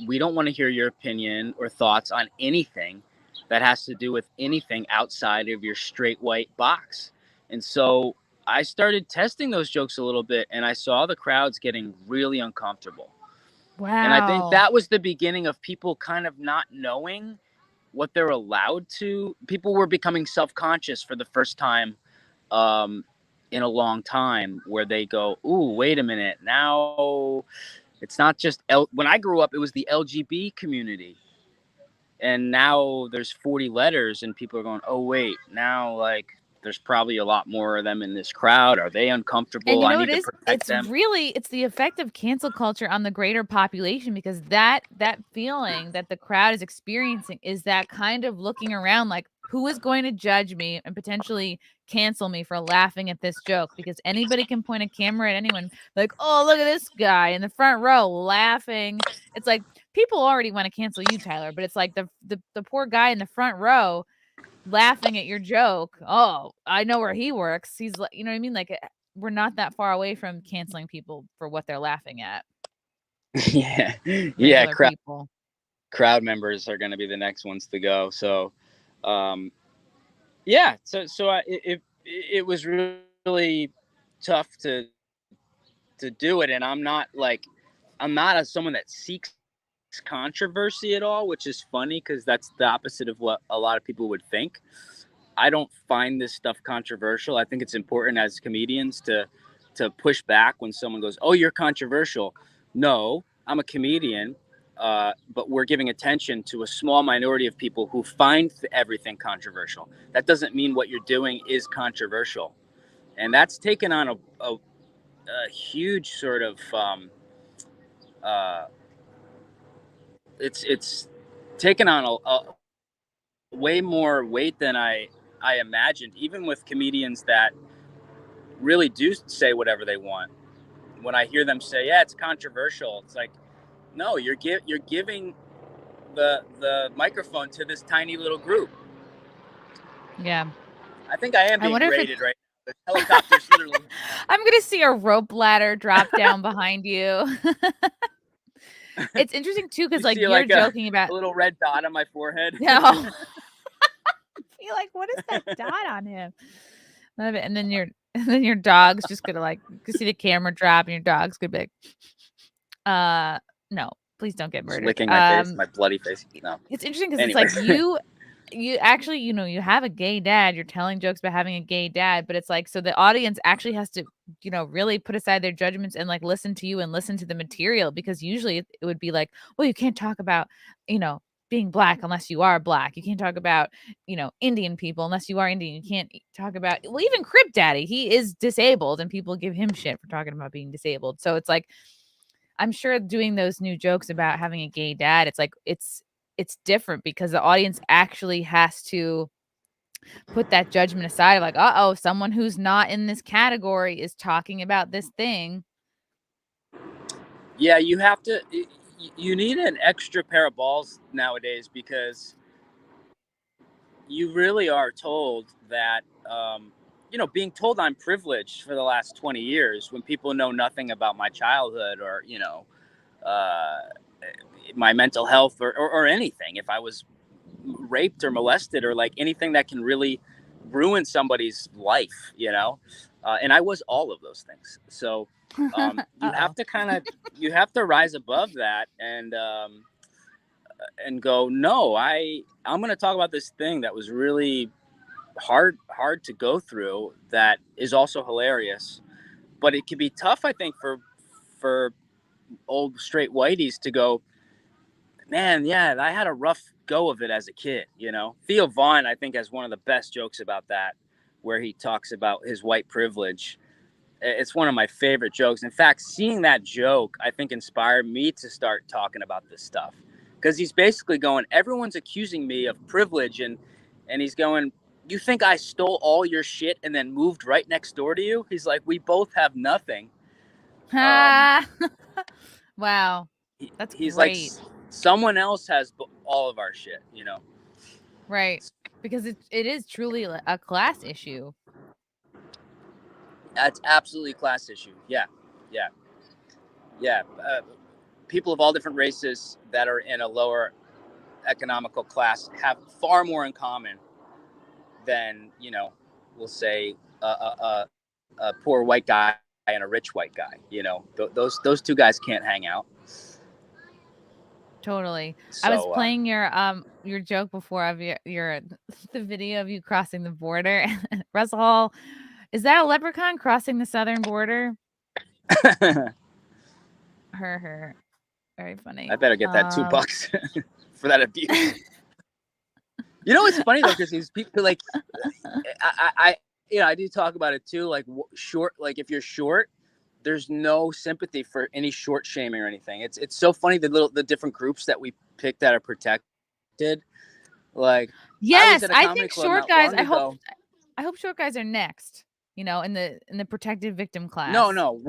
we don't want to hear your opinion or thoughts on anything that has to do with anything outside of your straight white box. And so I started testing those jokes a little bit, and I saw the crowds getting really uncomfortable. Wow. And I think that was the beginning of people kind of not knowing what they're allowed to. People were becoming self-conscious for the first time in a long time, where they go, ooh, wait a minute, now it's not just when I grew up, it was the LGB community, and now there's 40 letters, and people are going, oh wait, now like there's probably a lot more of them in this crowd. Are they uncomfortable? And you know I what need it to is? protect them. It's the effect of cancel culture on the greater population, because that feeling that the crowd is experiencing is that kind of looking around like, who is going to judge me and potentially cancel me for laughing at this joke? Because anybody can point a camera at anyone, like, oh, look at this guy in the front row laughing. It's like people already want to cancel you, Tyler, but it's like the poor guy in the front row laughing at your joke. Oh, I know where he works. He's like, you know what I mean? Like, we're not that far away from canceling people for what they're laughing at. Yeah. Regular people. Crowd members are going to be the next ones to go. So, yeah. It was really tough to do it. And I'm not someone that seeks controversy at all, which is funny because that's the opposite of what a lot of people would think. I don't find this stuff controversial. I think it's important as comedians to push back when someone goes, oh, you're controversial. No, I'm a comedian, but we're giving attention to a small minority of people who find everything controversial. That doesn't mean what you're doing is controversial. And that's taken on a huge sort of it's taken on a way more weight than I imagined, even with comedians that really do say whatever they want. When I hear them say, yeah, it's controversial, it's like, no, you're giving the microphone to this tiny little group. Yeah. I think I am being rated right now. The helicopter's literally... I'm going to see a rope ladder drop down behind you. It's interesting too, because like you're joking about a little red dot on my forehead. No. You're like, what is that dot on him? And then your dog's just gonna like see the camera drop, and your dog's gonna be like, no, please don't get murdered. Licking my face, my bloody face. No. It's interesting because it's like you actually, you have a gay dad. You're telling jokes about having a gay dad, but it's like, so the audience actually has to, really put aside their judgments and like listen to you and listen to the material, because usually it would be like, well, you can't talk about, being black unless you are black. You can't talk about, Indian people unless you are Indian. You can't talk about, well, even Crip Daddy, he is disabled and people give him shit for talking about being disabled. So it's like, I'm sure doing those new jokes about having a gay dad, it's like, it's different because the audience actually has to put that judgment aside of like, uh-oh, someone who's not in this category is talking about this thing. Yeah, you need an extra pair of balls nowadays, because you really are told that, being told I'm privileged for the last 20 years when people know nothing about my childhood or, my mental health or anything. If I was raped or molested or like anything that can really ruin somebody's life, and I was all of those things. So you have to you have to rise above that and go, no, I'm going to talk about this thing that was really hard to go through, that is also hilarious, but it can be tough, I think, for old straight whiteys to go, man, yeah, I had a rough go of it as a kid. Theo Vaughn, I think, has one of the best jokes about that, where he talks about his white privilege. It's one of my favorite jokes. In fact, seeing that joke, I think, inspired me to start talking about this stuff, because he's basically going, everyone's accusing me of privilege, and he's going, you think I stole all your shit and then moved right next door to you? He's like, we both have nothing. Wow, that's he's great. Like, someone else has all of our shit, Right, because it is truly a class issue. That's absolutely a class issue. Yeah. People of all different races that are in a lower economical class have far more in common than, we'll say a poor white guy and a rich white guy. Those two guys can't hang out. Totally. So, I was playing your joke before of your the video of you crossing the border. Russell Hall, is that a leprechaun crossing the southern border? Her. Very funny. I better get that $2 for that abuse. You know what's funny though, because these people like, I do talk about it too. Like short, like if you're short, there's no sympathy for any short shaming or anything. It's so funny the different groups that we picked that are protected. Like yes, I think short guys. I hope short guys are next. In the protected victim class. No,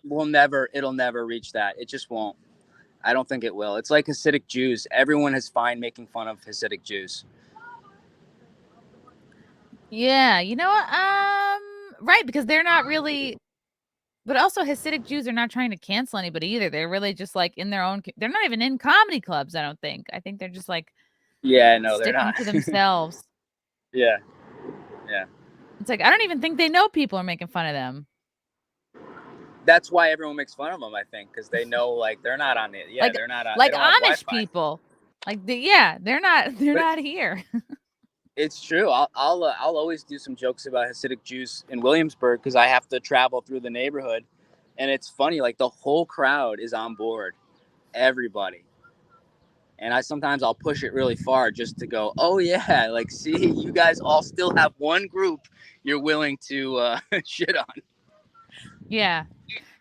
we'll never. It'll never reach that. It just won't. I don't think it will. It's like Hasidic Jews. Everyone is fine making fun of Hasidic Jews. Yeah, you know what? Right, because they're not really. But also, Hasidic Jews are not trying to cancel anybody either. They're really just like in their own. They're not even in comedy clubs. I don't think. I think they're just like. Yeah, no, they're not. To themselves. Yeah. It's like I don't even think they know people are making fun of them. That's why everyone makes fun of them, I think, because they know like they're not on it. Yeah, like, they're not on. Like Amish people. Like they're not here. It's true. I'll always do some jokes about Hasidic Jews in Williamsburg because I have to travel through the neighborhood, and it's funny. Like the whole crowd is on board, everybody, and I'll push it really far just to go, oh yeah, like see, you guys all still have one group you're willing to shit on. Yeah.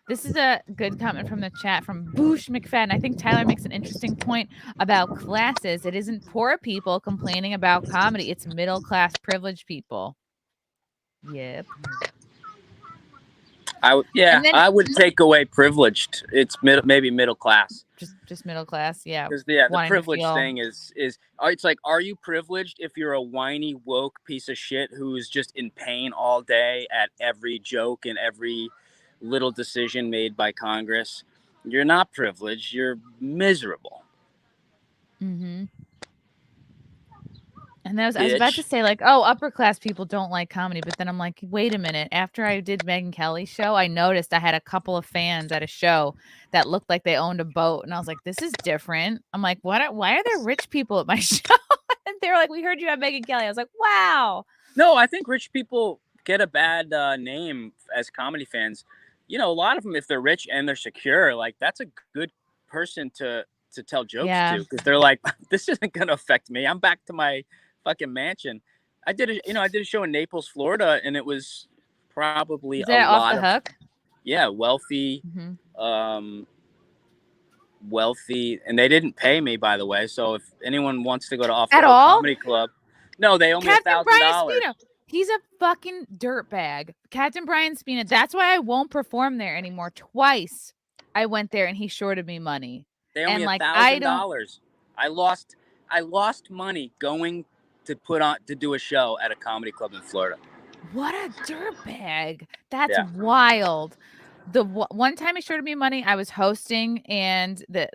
This is a good comment from the chat from Boosh McFadden. I think Tyler makes an interesting point about classes. It isn't poor people complaining about comedy. It's middle-class privileged people. Yep. I would take away privileged. It's maybe middle class. Just middle class, yeah. Because the privilege thing is it's like, are you privileged if you're a whiny woke piece of shit who's just in pain all day at every joke and every little decision made by Congress? You're not privileged. You're miserable. Mm-hmm. And I was about to say, like, oh, upper class people don't like comedy, but then I'm like, wait a minute. After I did Megyn Kelly's show, I noticed I had a couple of fans at a show that looked like they owned a boat, and I was like, this is different. I'm like, why are there rich people at my show? And they were like, we heard you at Megyn Kelly. I was like, wow. No, I think rich people get a bad name as comedy fans. A lot of them, if they're rich and they're secure, like that's a good person to tell jokes to, because they're like, this isn't going to affect me. I'm back to my fucking mansion. I did a show in Naples, Florida, and it was probably off the hook. Yeah, wealthy, wealthy, and they didn't pay me, by the way. So if anyone wants to go to Off the Hook Comedy Club, no, they owe me $1,000. He's a fucking dirtbag. Captain Brian Spina. That's why I won't perform there anymore. Twice I went there and he shorted me money. They owe me $1,000. I lost money going to do a show at a comedy club in Florida. What a dirtbag. That's wild. The one time he shorted me money, I was hosting, and the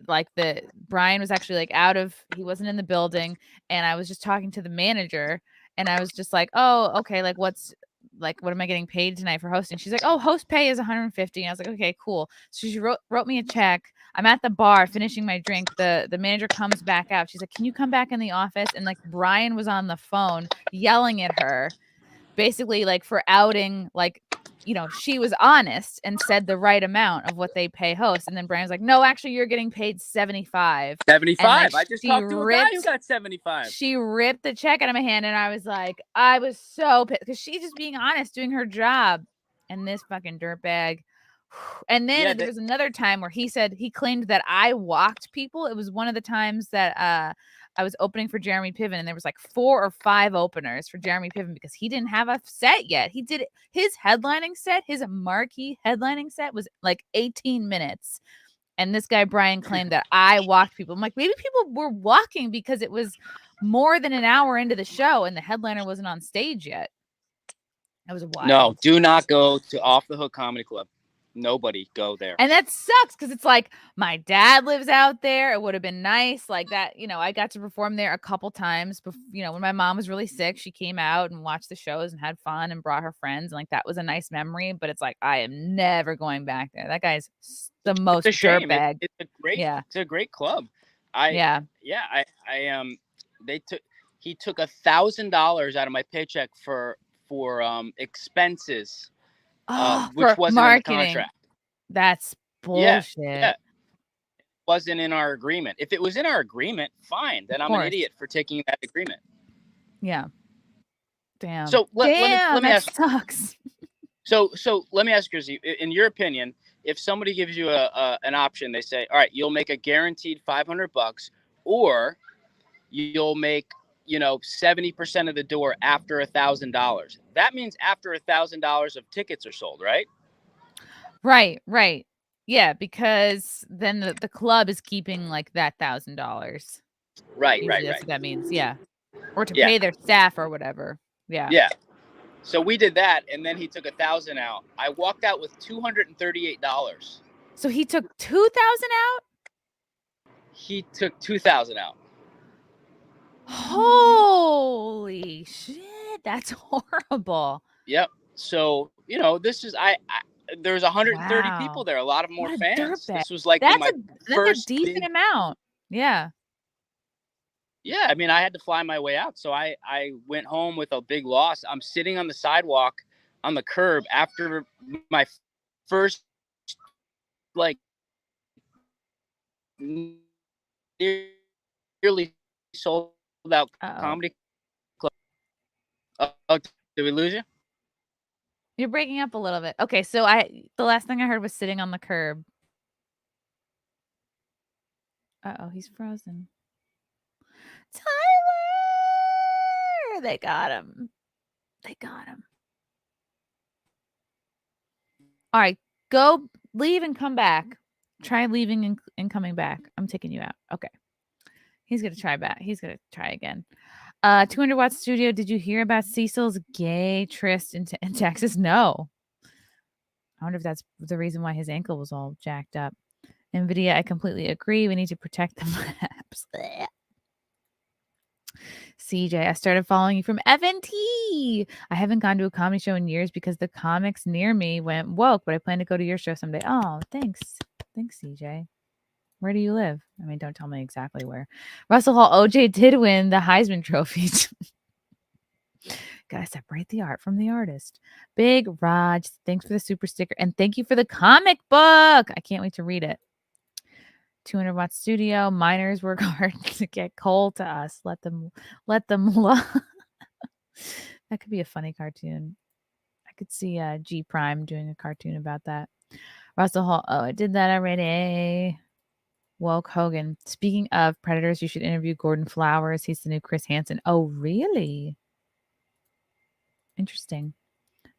Brian was actually he wasn't in the building, and I was just talking to the manager. And I was just like, oh, okay, what am I getting paid tonight for hosting? She's like, oh, host pay is $150. And I was like, okay, cool. So she wrote me a check. I'm at the bar finishing my drink. The manager comes back out. She's like, can you come back in the office? And Brian was on the phone yelling at her, basically for outing, she was honest and said the right amount of what they pay hosts. And then Brian's like, no, actually, you're getting paid $75. $75. I just talked to a guy who got $75. She ripped the check out of my hand, and I was so pissed because she's just being honest, doing her job. And this fucking dirtbag. And then there was another time where he claimed that I walked people. It was one of the times that I was opening for Jeremy Piven, and there was 4 or 5 openers for Jeremy Piven because he didn't have a set yet. He did his headlining set, his marquee headlining set was 18 minutes. And this guy, Brian, claimed that I walked people. I'm like, maybe people were walking because it was more than an hour into the show and the headliner wasn't on stage yet. That was wild. No, do not go to Off the Hook Comedy Club. Nobody go there. And that sucks because it's my dad lives out there. It would have been nice that, I got to perform there a couple times. When my mom was really sick, she came out and watched the shows and had fun and brought her friends. And that was a nice memory, but it's I am never going back there. That guy's the most dirtbag. It's a great club. Yeah. He took $1,000 out of my paycheck for expenses, Oh, which for wasn't in the marketing. contract. That's Yeah, bullshit. wasn't in our agreement. If it was in our agreement, fine. Then I'm an idiot for taking that agreement. Yeah. Damn. So let me that ask. sucks. So let me ask you, in your opinion, if somebody gives you an option, they say, all right, you'll make a guaranteed $500, or you'll make 70% of the door after $1,000. That means after $1,000 of tickets are sold, right? Right. Yeah, because then the club is keeping like that $1,000. Right. That's what that means. Yeah. Or to pay their staff or whatever. Yeah. Yeah. So we did that, and then he took $1,000 out. I walked out with $238. So he took $2,000 out? He took $2,000 out. Holy shit. That's horrible. Yep. So, this is there's 130 people there, a lot of more fans. This was like that's my first a decent amount. Yeah. Yeah, I mean, I had to fly my way out, so I went home with a big loss. I'm sitting on the sidewalk on the curb after my first nearly sold out comedy club. Oh, did we lose you? You're breaking up a little bit. Okay, so the last thing I heard was sitting on the curb. Uh-oh, he's frozen. Tyler! They got him. All right, go leave and come back. Try leaving and coming back. I'm taking you out. Okay. He's going to try back. He's going to try again. 200 Watt Studio. Did you hear about Cecil's gay tryst in Texas? No. I wonder if that's the reason why his ankle was all jacked up. NVIDIA, I completely agree. We need to protect the maps. CJ, I started following you from FNT. I haven't gone to a comedy show in years because the comics near me went woke, but I plan to go to your show someday. Oh, thanks. Thanks, CJ. Where do you live? I mean, don't tell me exactly where. Russell Hall, OJ did win the Heisman Trophy. Gotta separate the art from the artist. Big Raj, thanks for the super sticker. And thank you for the comic book. I can't wait to read it. 200 Watt Studio. Miners work hard to get coal to us. Let them love. That could be a funny cartoon. I could see G Prime doing a cartoon about that. Russell Hall. Oh, I did that already. Woke Hogan. Speaking of predators, you should interview Gordon Flowers. He's the new Chris Hansen. Oh, really? Interesting.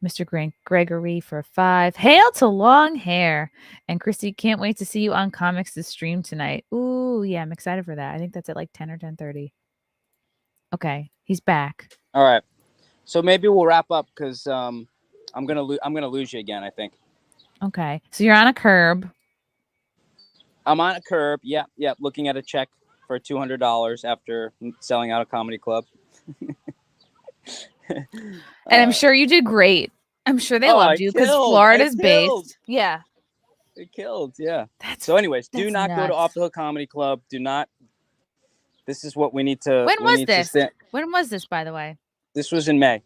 Mr. Gregory for 5. Hail to long hair. And Chrissy, can't wait to see you on Comics to stream tonight. Ooh, yeah, I'm excited for that. I think that's at like 10 or 10:30. Okay, he's back. All right. So maybe we'll wrap up because I'm gonna lose you again, I think. Okay. So you're on a curb. I'm on a curb. Yeah. Looking at a check for $200 after selling out a comedy club. And I'm sure you did great. I'm sure they loved you because Florida's based. Yeah. It killed. Yeah. So anyways, do not go to Off the Hook Comedy Club. Do not. This is what we need to. When was this? When was this, by the way? This was in May.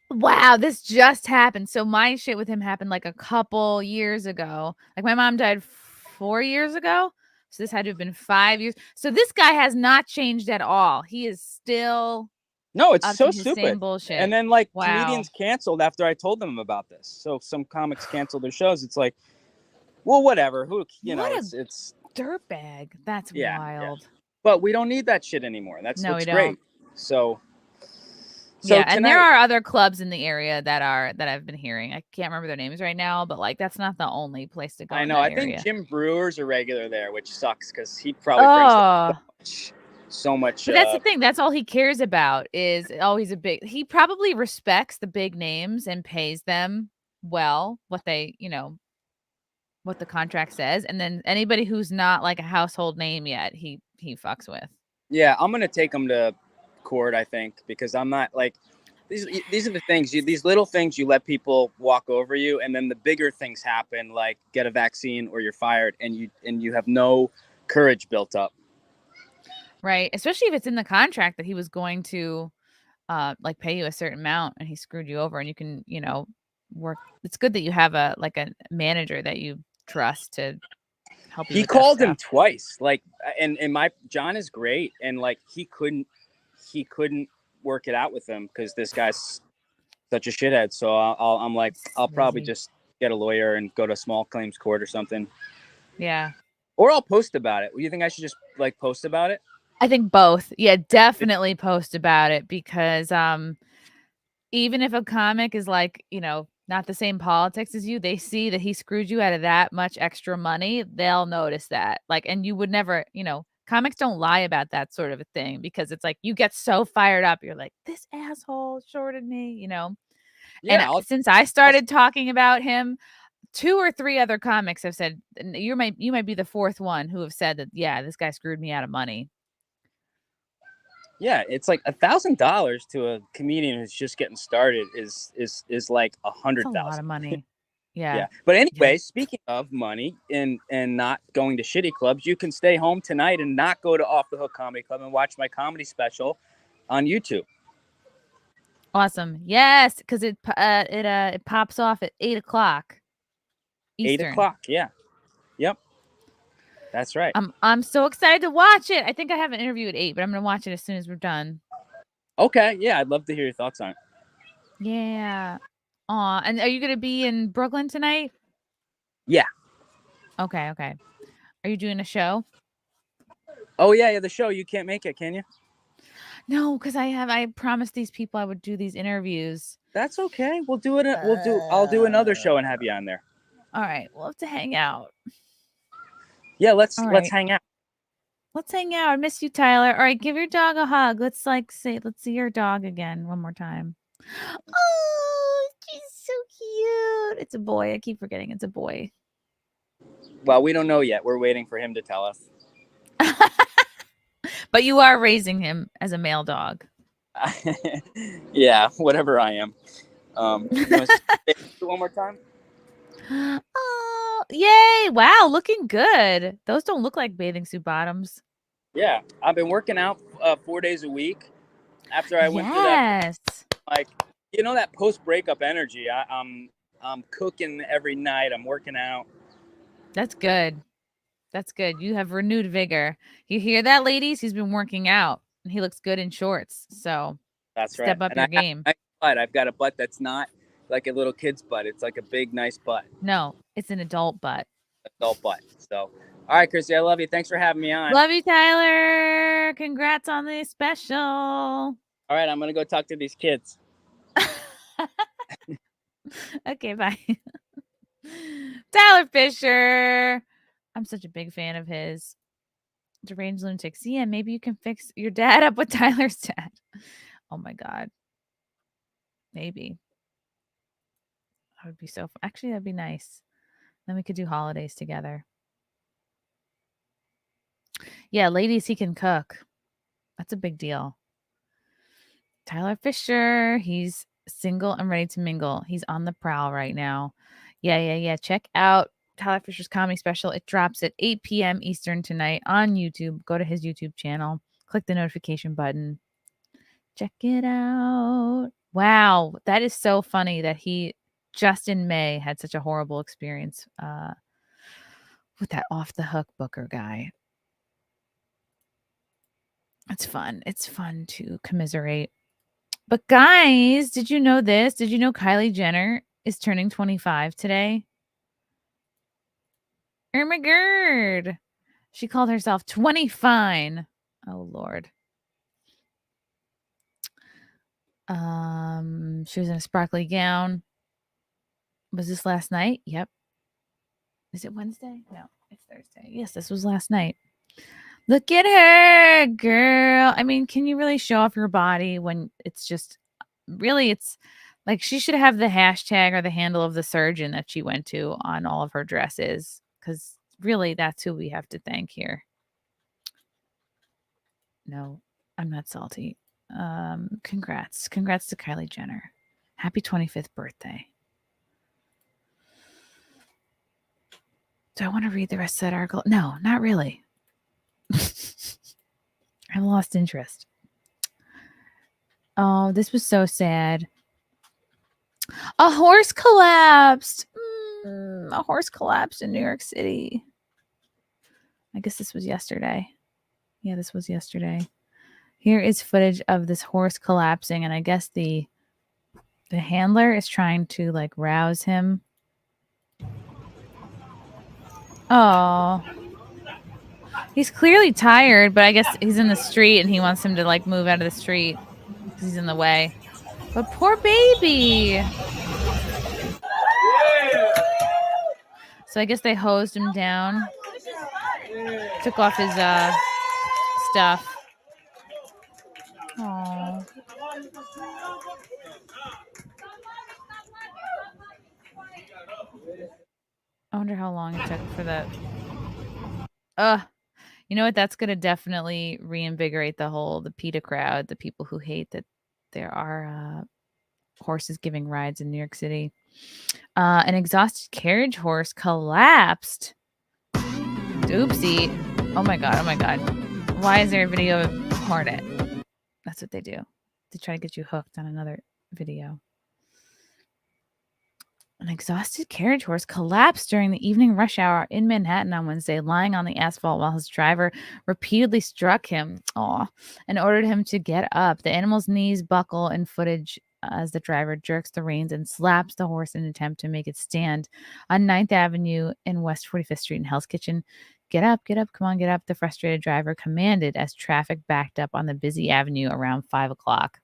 Wow, this just happened. So my shit with him happened like a couple years ago. Like my mom died 4 years ago. So this had to have been 5 years. So this guy has not changed at all. He is still. No, it's so stupid. Bullshit. And then comedians canceled after I told them about this. So some comics canceled their shows. It's like, well, whatever. Who it's dirtbag. That's wild. Yeah. But we don't need that shit anymore. That's what's great. So yeah, and there are other clubs in the area that I've been hearing. I can't remember their names right now, but like that's not the only place to go. I know. I think Jim Brewer's a regular there, which sucks because he probably brings so much. But that's the thing. That's all he cares about is he probably respects the big names and pays them well what they, what the contract says. And then anybody who's not like a household name yet, he fucks with. Yeah, I'm going to take him to court, I think, because I'm not like these are the things these little things you let people walk over you, and then the bigger things happen, like get a vaccine or you're fired, and you have no courage built up. Right. Especially if it's in the contract that he was going to like pay you a certain amount and he screwed you over, and you can, work. It's good that you have a manager that you trust to help you. He with called that him twice, like, and my John is great, and like he couldn't work it out with him because this guy's such a shithead. So I'm like, I'll probably just get a lawyer and go to small claims court or something. Yeah. Or I'll post about it. Do you think I should just like post about it? I think both. Yeah, definitely post about it, because even if a comic is like, not the same politics as you, they see that he screwed you out of that much extra money, they'll notice that. Like, and you would never, comics don't lie about that sort of a thing, because it's like you get so fired up, you're like, this asshole shorted me, Yeah, and since I started talking about him, 2 or 3 other comics have said, you might be the 4th one who have said that, yeah, this guy screwed me out of money. Yeah, it's like $1,000 to a comedian who's just getting started is like 100,000. A lot of money. Yeah. Yeah. But anyway, speaking of money and not going to shitty clubs, you can stay home tonight and not go to Off the Hook Comedy Club and watch my comedy special on YouTube. Awesome. Yes, because it pops off at 8:00 Eastern. 8:00. Yeah. Yep. That's right. I'm so excited to watch it. I think I have an interview at 8, but I'm gonna watch it as soon as we're done. Okay. Yeah, I'd love to hear your thoughts on it. Yeah. Aw, and are you gonna be in Brooklyn tonight? Yeah. Okay. Are you doing a show? Oh yeah, the show. You can't make it, can you? No, because I promised these people I would do these interviews. That's okay. We'll do it. I'll do another show and have you on there. All right. We'll have to hang out. Yeah, let's hang out. Let's hang out. I miss you, Tyler. All right, give your dog a hug. Let's see your dog again one more time. Oh, she's so cute. It's a boy. I keep forgetting it's a boy. Well, we don't know yet. We're waiting for him to tell us. But you are raising him as a male dog. Yeah, whatever I am. You want to say it one more time? Oh, yay. Wow, looking good. Those don't look like bathing suit bottoms. Yeah, I've been working out 4 days a week. After I went through that, like, that post-breakup energy. I'm cooking every night. I'm working out. That's good. That's good. You have renewed vigor. You hear that, ladies? He's been working out, and he looks good in shorts. So that's right. Step up your game. I've got a butt that's not like a little kid's butt. It's like a big, nice butt. No, it's an adult butt. Adult butt. So, all right, Chrissy, I love you. Thanks for having me on. Love you, Tyler. Congrats on the special. All right, I'm going to go talk to these kids. Okay, bye. Tyler Fischer. I'm such a big fan of his. Deranged Lunatics. Yeah, maybe you can fix your dad up with Tyler's dad. Oh my God. Maybe. That would be so fun. Actually, that'd be nice. Then we could do holidays together. Yeah, ladies, he can cook. That's a big deal. Tyler Fischer, he's single and ready to mingle. He's on the prowl right now. Yeah. Check out Tyler Fischer's comedy special. It drops at 8 p.m. Eastern tonight on YouTube. Go to his YouTube channel. Click the notification button. Check it out. Wow, that is so funny that he just in May had such a horrible experience with that Off the Hook Booker guy. It's fun. It's fun to commiserate. But guys, did you know this? Did you know Kylie Jenner is turning 25 today? Oh my God. She called herself 20fine. Oh Lord. She was in a sparkly gown. Was this last night? Yep. Is it Wednesday? No, it's Thursday. Yes, this was last night. Look at her, girl. I mean, can you really show off your body when it's just really, it's like she should have the hashtag or the handle of the surgeon that she went to on all of her dresses, because really that's who we have to thank here. No, I'm not salty. Congrats to Kylie Jenner. Happy 25th birthday. Do I want to read the rest of that article? No, not really. I've lost interest. Oh, this was so sad. A horse collapsed. A horse collapsed in New York City. I guess this was yesterday. Yeah, this was yesterday. Here is footage of this horse collapsing, and I guess the handler is trying to like rouse him. Oh. He's clearly tired, but I guess he's in the street and he wants him to like move out of the street because he's in the way. But poor baby. So I guess they hosed him down. Took off his stuff. Aww. I wonder how long it took for that. You know what? That's going to definitely reinvigorate the PETA crowd, the people who hate that there are horses giving rides in New York City. An exhausted carriage horse collapsed. Oopsie. Oh my God. Why is there a video of Hornet? That's what they do. They try to get you hooked on another video. An exhausted carriage horse collapsed during the evening rush hour in Manhattan on Wednesday, lying on the asphalt while his driver repeatedly struck him and ordered him to get up. The animal's knees buckle in footage as the driver jerks the reins and slaps the horse in an attempt to make it stand on 9th Avenue and West 45th Street in Hell's Kitchen. Get up, come on, get up, the frustrated driver commanded as traffic backed up on the busy avenue around 5 o'clock.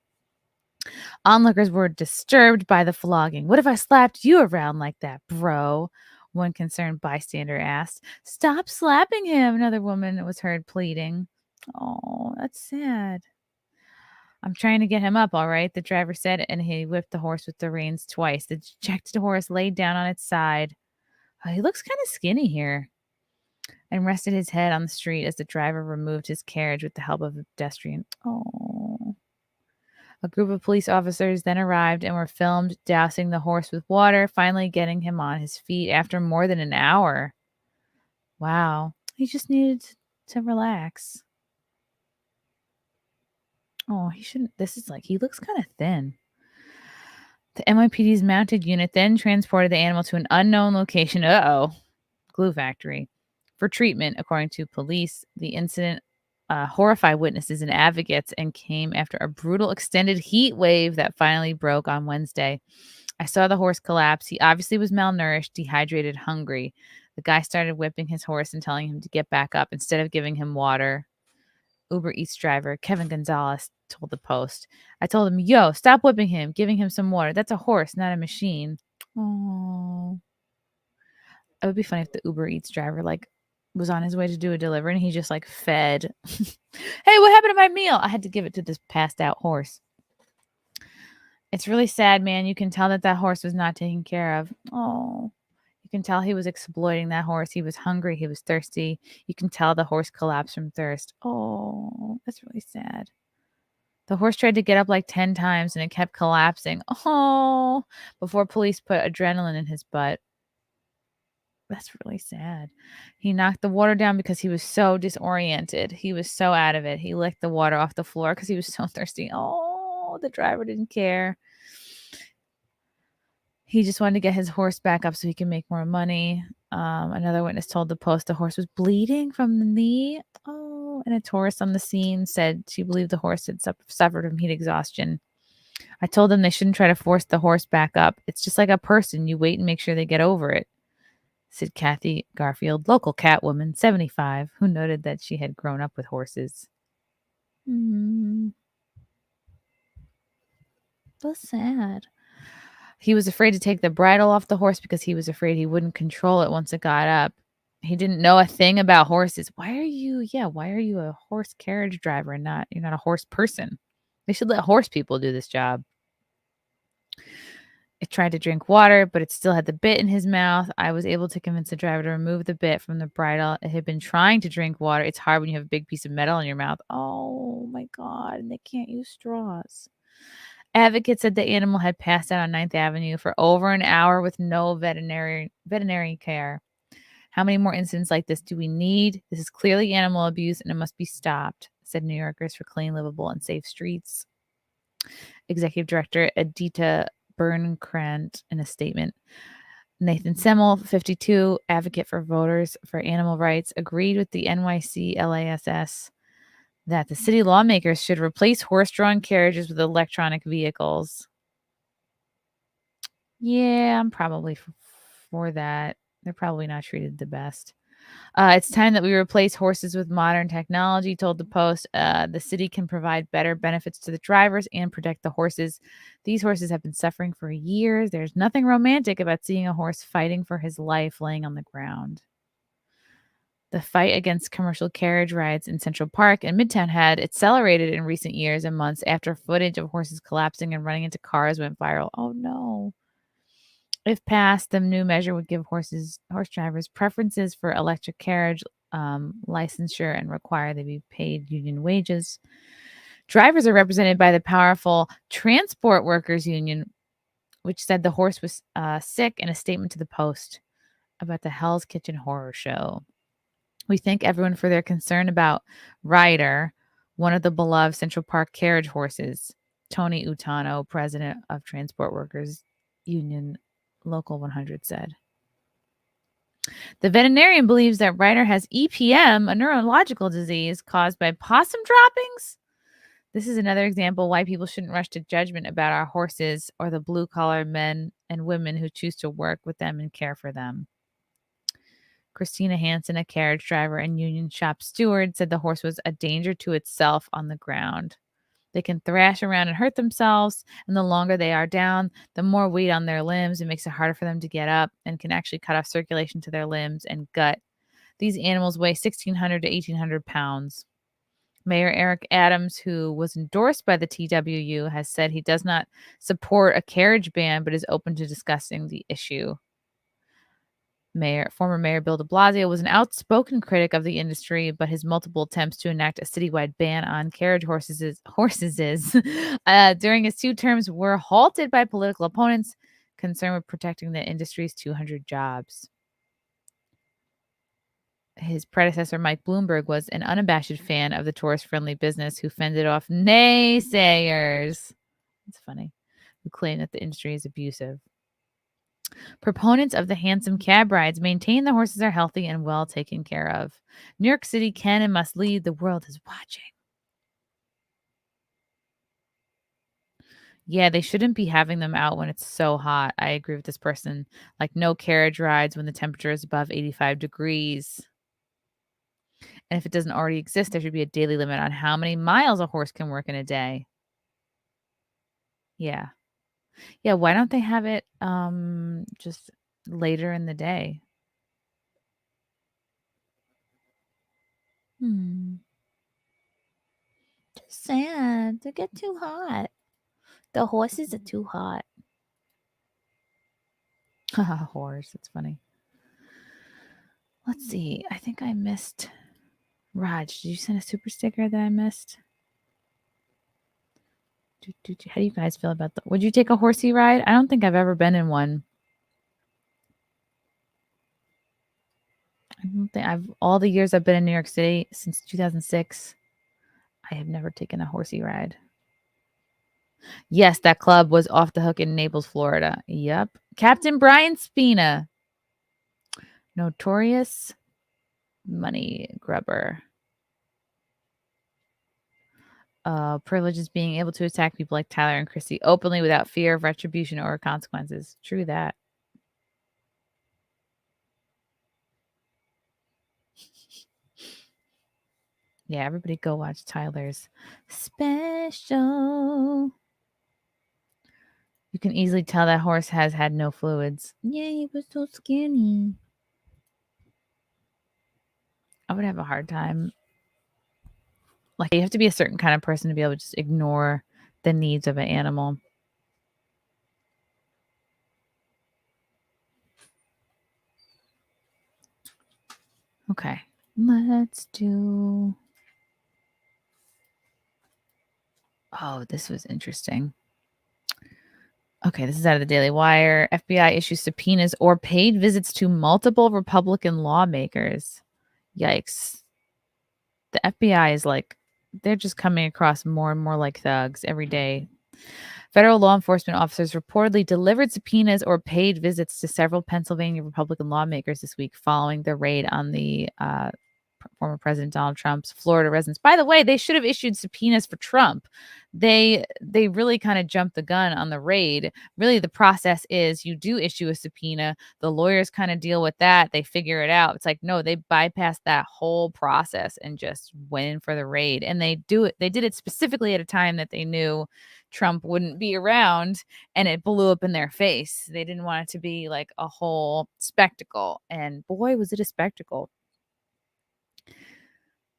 Onlookers were disturbed by the flogging. What if I slapped you around like that, bro? One concerned bystander asked. Stop slapping him, another woman was heard pleading. Oh, that's sad. I'm trying to get him up, all right, the driver said, and he whipped the horse with the reins twice. The dejected horse laid down on its side. Oh, he looks kind of skinny here. And rested his head on the street as the driver removed his carriage with the help of a pedestrian. Oh. A group of police officers then arrived and were filmed dousing the horse with water, finally getting him on his feet after more than an hour. Wow. He just needed to relax. Oh, he shouldn't. This is like, he looks kind of thin. The NYPD's mounted unit then transported the animal to an unknown location. Glue factory. For treatment, according to police. The incident horrified witnesses and advocates and came after a brutal extended heat wave that finally broke on Wednesday. I saw the horse collapse. He obviously was malnourished, dehydrated, hungry. The guy started whipping his horse and telling him to get back up instead of giving him water. Uber Eats driver Kevin Gonzalez told the Post. I told him, yo, stop whipping him, giving him some water. That's a horse, not a machine. Oh. It would be funny if the Uber Eats driver was on his way to do a delivery and he just fed. Hey, what happened to my meal? I had to give it to this passed out horse. It's really sad, man. You can tell that horse was not taken care of. Oh, you can tell he was exploiting that horse. He was hungry. He was thirsty. You can tell the horse collapsed from thirst. Oh, that's really sad. The horse tried to get up 10 times and it kept collapsing. Oh, before police put adrenaline in his butt. That's really sad. He knocked the water down because he was so disoriented. He was so out of it. He licked the water off the floor because he was so thirsty. Oh, the driver didn't care. He just wanted to get his horse back up so he can make more money. Another witness told the Post the horse was bleeding from the knee. Oh, and a tourist on the scene said she believed the horse had suffered from heat exhaustion. I told them they shouldn't try to force the horse back up. It's just like a person. You wait and make sure they get over it, said Kathy Garfield, local cat woman, 75, who noted that she had grown up with horses. So sad. He was afraid to take the bridle off the horse because he was afraid he wouldn't control it once it got up. He didn't know a thing about horses. Why are you a horse carriage driver and you're not a horse person? They should let horse people do this job. It tried to drink water, but it still had the bit in his mouth. I was able to convince the driver to remove the bit from the bridle. It had been trying to drink water. It's hard when you have a big piece of metal in your mouth. Oh my God. And they can't use straws. Advocates said the animal had passed out on 9th Avenue for over an hour with no veterinary care. How many more incidents like this do we need? This is clearly animal abuse and it must be stopped, said New Yorkers for clean, livable, and safe streets. Executive Director Adita Bernkrant in a statement. Nathan Semmel, 52, advocate for voters for animal rights, agreed with the NYC LASS that the city lawmakers should replace horse-drawn carriages with electronic vehicles. Yeah, I'm probably for that. They're probably not treated the best. It's time that we replace horses with modern technology, told the Post. The city can provide better benefits to the drivers and protect the horses. These horses have been suffering for years. There's nothing romantic about seeing a horse fighting for his life laying on the ground. The fight against commercial carriage rides in Central Park and Midtown had accelerated in recent years and months after footage of horses collapsing and running into cars went viral. Oh, no. If passed, the new measure would give horse drivers preferences for electric carriage licensure and require they be paid union wages. Drivers are represented by the powerful Transport Workers Union, which said the horse was sick in a statement to the Post about the Hell's Kitchen horror show. We thank everyone for their concern about Ryder, one of the beloved Central Park carriage horses. Tony Utano, president of Transport Workers Union Local 100 said. The veterinarian believes that Ryder has EPM, a neurological disease caused by possum droppings. This is another example why people shouldn't rush to judgment about our horses or the blue-collar men and women who choose to work with them and care for them. Christina Hansen, a carriage driver and union shop steward, said the horse was a danger to itself on the ground. They can thrash around and hurt themselves, and the longer they are down, the more weight on their limbs. It makes it harder for them to get up and can actually cut off circulation to their limbs and gut. These animals weigh 1,600 to 1,800 pounds. Mayor Eric Adams, who was endorsed by the TWU, has said he does not support a carriage ban, but is open to discussing the issue. Former Mayor Bill de Blasio was an outspoken critic of the industry, but his multiple attempts to enact a citywide ban on carriage horses during his 2 terms were halted by political opponents concerned with protecting the industry's 200 jobs. His predecessor, Mike Bloomberg, was an unabashed fan of the tourist-friendly business who fended off naysayers. It's funny. Who claim that the industry is abusive. Proponents of the handsome cab rides maintain the horses are healthy and well taken care of. New York City can and must lead. The world is watching. Yeah, they shouldn't be having them out when it's so hot. I agree with this person. Like no carriage rides when the temperature is above 85 degrees. And if it doesn't already exist, there should be a daily limit on how many miles a horse can work in a day. Yeah. Yeah, why don't they have it just later in the day? Just sad. They get too hot. The horses are too hot. Horse, that's funny. Let's see. I think I missed. Raj, did you send a super sticker that I missed? How do you guys feel about that? Would you take a horsey ride? I don't think I've ever been in one. I don't think all the years I've been in New York City since 2006, I have never taken a horsey ride. Yes, that club was off the hook in Naples, Florida. Yep. Captain Brian Spina. Notorious money grubber. Privilege is being able to attack people like Tyler and Chrissy openly without fear of retribution or consequences. True that. Yeah, everybody go watch Tyler's special. You can easily tell that horse has had no fluids. Yeah, he was so skinny. I would have a hard time. Like, you have to be a certain kind of person to be able to just ignore the needs of an animal. Okay, let's do... Oh, this was interesting. Okay, this is out of the Daily Wire. FBI issues subpoenas or paid visits to multiple Republican lawmakers. Yikes. The FBI is like they're just coming across more and more like thugs every day. Federal law enforcement officers reportedly delivered subpoenas or paid visits to several Pennsylvania Republican lawmakers this week following the raid on the former President Donald Trump's Florida residence. By the way, they should have issued subpoenas for Trump. They really kind of jumped the gun on the raid. Really, the process is you do issue a subpoena. The lawyers kind of deal with that. They figure it out. It's like, no, they bypassed that whole process and just went in for the raid. And they did it specifically at a time that they knew Trump wouldn't be around, and it blew up in their face. They didn't want it to be like a whole spectacle. And boy, was it a spectacle.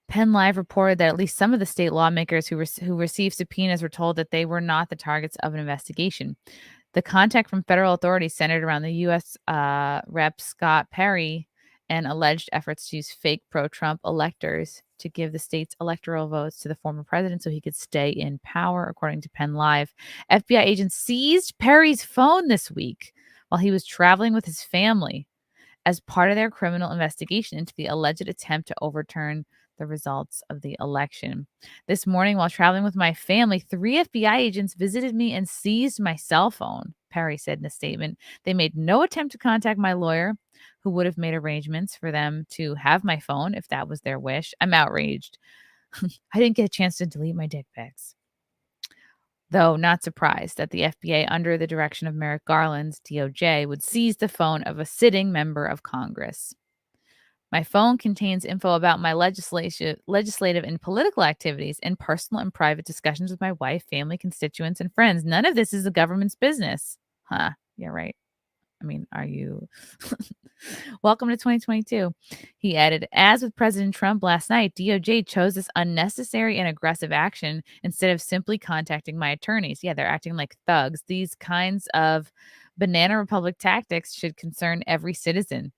Penn Live reported that at least some of the state lawmakers who received subpoenas were told that they were not the targets of an investigation. The contact from federal authorities centered around the U.S. Rep. Scott Perry and alleged efforts to use fake pro-Trump electors to give the state's electoral votes to the former president so he could stay in power, according to Penn Live. FBI agents seized Perry's phone this week while he was traveling with his family as part of their criminal investigation into the alleged attempt to overturn the results of the election. This morning, while traveling with my family, 3 FBI agents visited me and seized my cell phone, Perry said in a statement. They made no attempt to contact my lawyer, who would have made arrangements for them to have my phone if that was their wish. I'm outraged. I didn't get a chance to delete my dick pics. Though not surprised that the FBI, under the direction of Merrick Garland's DOJ, would seize the phone of a sitting member of Congress. My phone contains info about my legislative and political activities and personal and private discussions with my wife, family, constituents, and friends. None of this is the government's business. Huh. Yeah, right. I mean, are you? Welcome to 2022. He added, as with President Trump last night, DOJ chose this unnecessary and aggressive action instead of simply contacting my attorneys. Yeah, they're acting like thugs. These kinds of banana republic tactics should concern every citizen,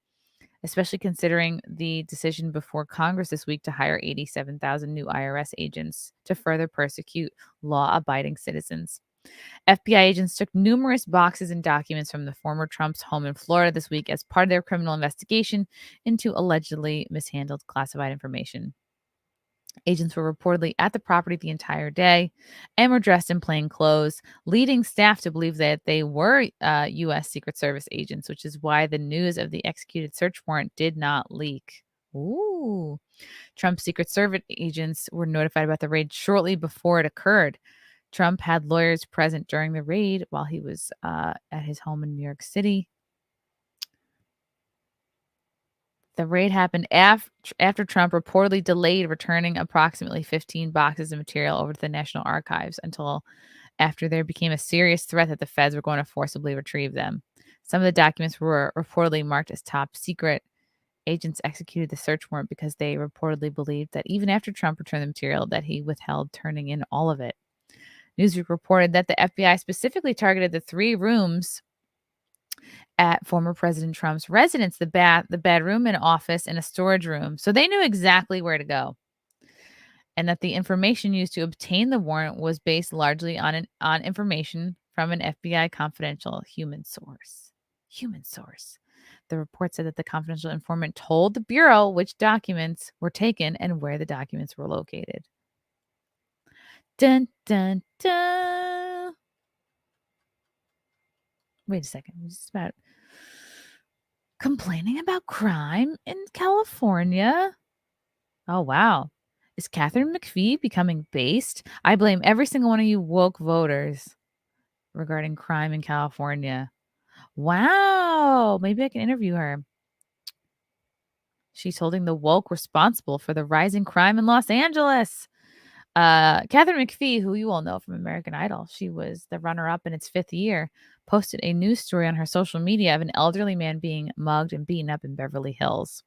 especially considering the decision before Congress this week to hire 87,000 new IRS agents to further persecute law-abiding citizens. FBI agents took numerous boxes and documents from the former Trump's home in Florida this week as part of their criminal investigation into allegedly mishandled classified information. Agents were reportedly at the property the entire day and were dressed in plain clothes, leading staff to believe that they were U.S. Secret Service agents, which is why the news of the executed search warrant did not leak. Ooh. Trump's Secret Service agents were notified about the raid shortly before it occurred. Trump had lawyers present during the raid while he was at his home in New York City. The raid happened after Trump reportedly delayed returning approximately 15 boxes of material over to the National Archives until after there became a serious threat that the feds were going to forcibly retrieve them. Some of the documents were reportedly marked as top secret. Agents executed the search warrant because they reportedly believed that even after Trump returned the material, that he withheld turning in all of it. Newsweek reported that the FBI specifically targeted the 3 rooms at former President Trump's residence, the bedroom, an office, and a storage room. So they knew exactly where to go. And that the information used to obtain the warrant was based largely on information from an FBI confidential human source. The report said that the confidential informant told the Bureau which documents were taken and where the documents were located. Dun, dun, dun. Wait a second. This is about complaining about crime in California. Oh, wow. Is Katharine McPhee becoming based? I blame every single one of you woke voters regarding crime in California. Wow. Maybe I can interview her. She's holding the woke responsible for the rising crime in Los Angeles. Katharine McPhee, who you all know from American Idol, she was the runner-up in its 5th year, posted a news story on her social media of an elderly man being mugged and beaten up in Beverly Hills.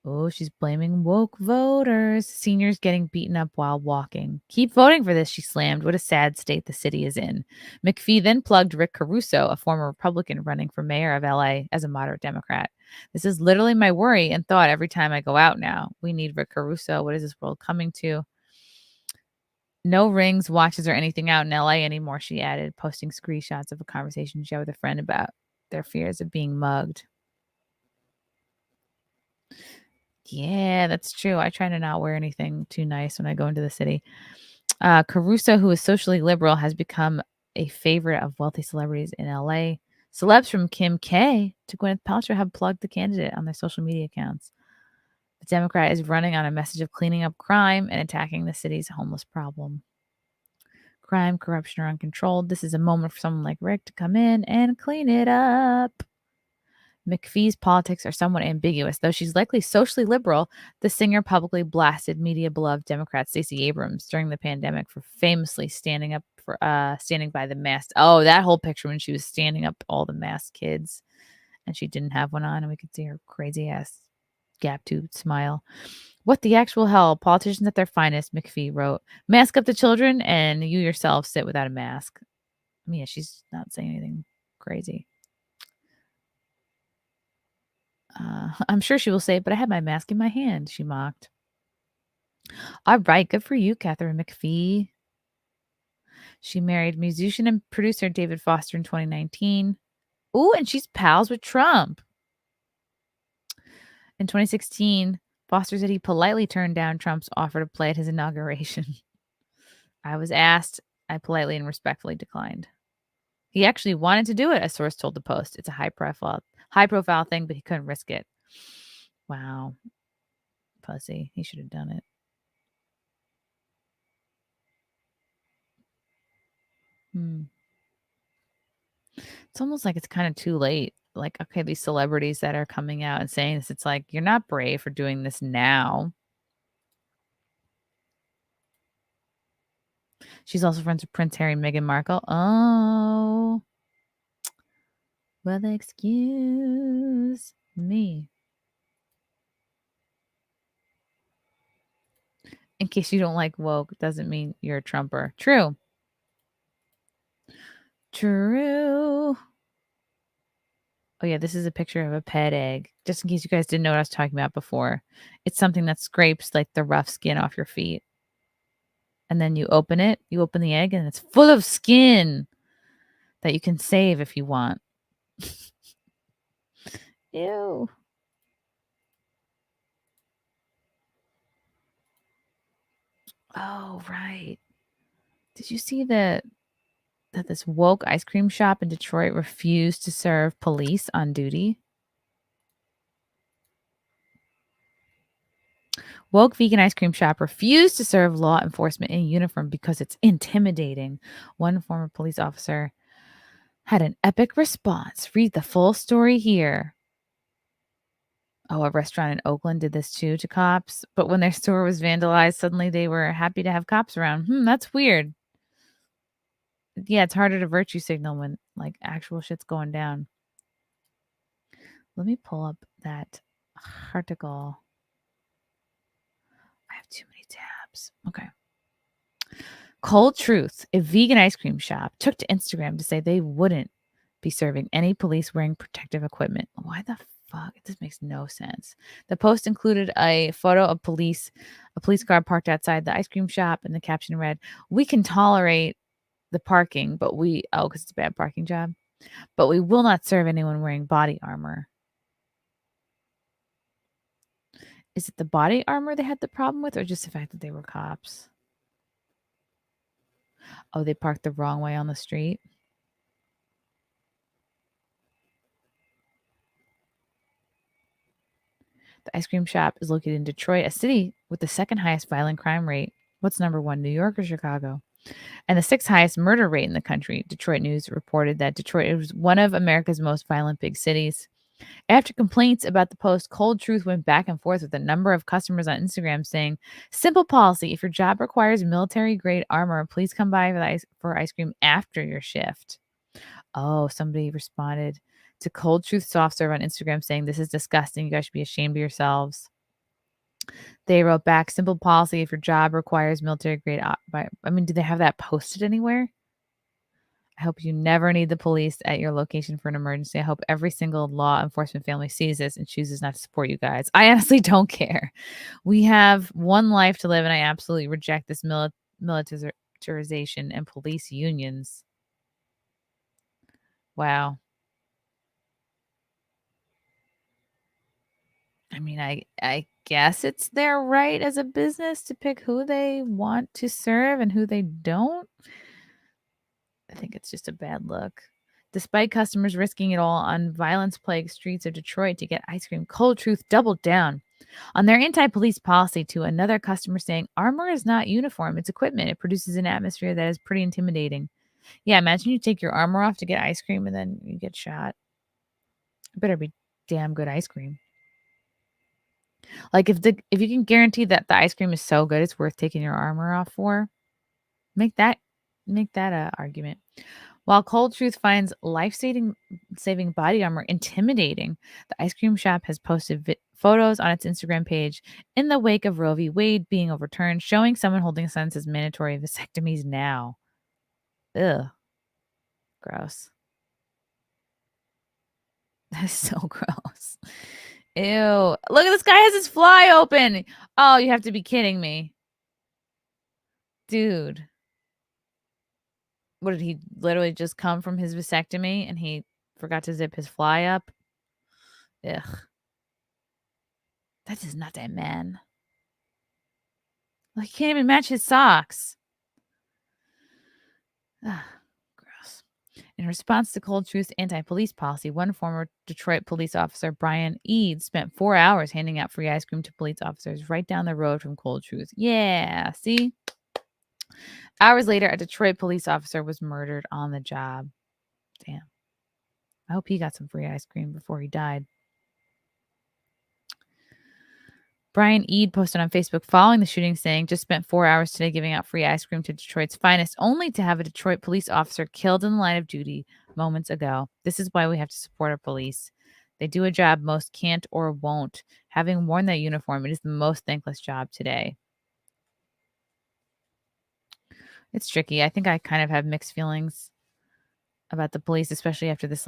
Oh, she's blaming woke voters. Seniors getting beaten up while walking. Keep voting for this, she slammed. What a sad state the city is in. McPhee then plugged Rick Caruso, a former Republican running for mayor of LA as a moderate Democrat. This is literally my worry and thought every time I go out now. We need Rick Caruso. What is this world coming to? No rings, watches, or anything out in LA anymore, she added, posting screenshots of a conversation she had with a friend about their fears of being mugged. Yeah, that's true. I try to not wear anything too nice when I go into the city. Caruso, who is socially liberal, has become a favorite of wealthy celebrities in LA. Celebs from Kim K to Gwyneth Paltrow have plugged the candidate on their social media accounts. The Democrat is running on a message of cleaning up crime and attacking the city's homeless problem. Crime, corruption are uncontrolled. This is a moment for someone like Rick to come in and clean it up. McPhee's politics are somewhat ambiguous. Though she's likely socially liberal, the singer publicly blasted media-beloved Democrat Stacey Abrams during the pandemic for famously standing by the masked. Oh, that whole picture when she was standing up all the masked kids, and she didn't have one on, and we could see her crazy ass gap-toothed smile. What the actual hell? Politicians at their finest, McPhee wrote. Mask up the children, and you yourself sit without a mask. I mean, yeah, she's not saying anything crazy. I'm sure she will say, but I had my mask in my hand, she mocked. All right, good for you, Katharine McPhee. She married musician and producer David Foster in 2019. Ooh, and she's pals with Trump. In 2016, Foster said he politely turned down Trump's offer to play at his inauguration. I was asked. I politely and respectfully declined. He actually wanted to do it, a source told the Post. It's a high profile thing, but he couldn't risk it. Wow. Pussy. He should have done it. It's almost like it's kind of too late. Like, okay, these celebrities that are coming out and saying this, it's like, you're not brave for doing this now. She's also friends with Prince Harry and Meghan Markle. Oh. Well, excuse me. In case you don't like woke, doesn't mean you're a Trumper. True. True. Oh, yeah, this is a picture of a pet egg. Just in case you guys didn't know what I was talking about before. It's something that scrapes like the rough skin off your feet. And then you open it, you open the egg, and it's full of skin that you can save if you want. Ew. Oh, right. Did you see that this woke ice cream shop in Detroit refused to serve police on duty? Woke vegan ice cream shop refused to serve law enforcement in uniform because it's intimidating. One former police officer had an epic response. Read the full story here. Oh, a restaurant in Oakland did this too to cops. But when their store was vandalized, suddenly they were happy to have cops around. That's weird. Yeah, it's harder to virtue signal when like actual shit's going down. Let me pull up that article. I have too many tabs. Okay. Cold Truth, a vegan ice cream shop, took to Instagram to say they wouldn't be serving any police wearing protective equipment. Why the fuck? This makes no sense. The post included a photo of a police car parked outside the ice cream shop, and the caption read, "We can tolerate the parking, but because it's a bad parking job, but we will not serve anyone wearing body armor." Is it the body armor they had the problem with, or just the fact that they were cops? Oh, they parked the wrong way on the street. The ice cream shop is located in Detroit, a city with the second highest violent crime rate. What's number one, New York or Chicago? And the sixth highest murder rate in the country. Detroit News reported that Detroit is one of America's most violent big cities. After complaints about the post, Cold Truth went back and forth with a number of customers on Instagram saying, "Simple policy. If your job requires military-grade armor, please come by for ice cream after your shift." Oh, somebody responded to Cold Truth soft serve on Instagram saying, "This is disgusting. You guys should be ashamed of yourselves." They wrote back, "Simple policy. If your job requires military-grade..." I mean, do they have that posted anywhere? I hope you never need the police at your location for an emergency. I hope every single law enforcement family sees this and chooses not to support you guys. I honestly don't care. We have one life to live, and I absolutely reject this militarization and police unions. Wow. I mean, I guess it's their right as a business to pick who they want to serve and who they don't. I think it's just a bad look. Despite customers risking it all on violence-plagued streets of Detroit to get ice cream, Cold Truth doubled down on their anti-police policy to another customer, saying, "Armor is not uniform, it's equipment. It produces an atmosphere that is pretty intimidating." Yeah, imagine you take your armor off to get ice cream and then you get shot. It better be damn good ice cream. Like if you can guarantee that the ice cream is so good it's worth taking your armor off for, make that a argument. While Cold Truth finds life-saving body armor intimidating, the ice cream shop has posted photos on its Instagram page in the wake of Roe v. Wade being overturned, showing someone holding a sign that says mandatory vasectomies now. Ugh. Gross. That is so gross. Ew. Look at this guy has his fly open. Oh, you have to be kidding me. Dude. What did he literally just come from his vasectomy and he forgot to zip his fly up? Ugh. That is not a man. Like, he can't even match his socks. Ugh, gross. In response to Cold Truth's anti-police policy, one former Detroit police officer, Brian Eads, spent 4 hours handing out free ice cream to police officers right down the road from Cold Truth. Yeah, see? Hours later, a Detroit police officer was murdered on the job. Damn. I hope he got some free ice cream before he died. Brian Ead posted on Facebook following the shooting saying, "Just spent 4 hours today giving out free ice cream to Detroit's finest, only to have a Detroit police officer killed in the line of duty moments ago. This is why we have to support our police. They do a job most can't or won't. Having worn that uniform, it is the most thankless job today." It's tricky. I think I kind of have mixed feelings about the police, especially after this,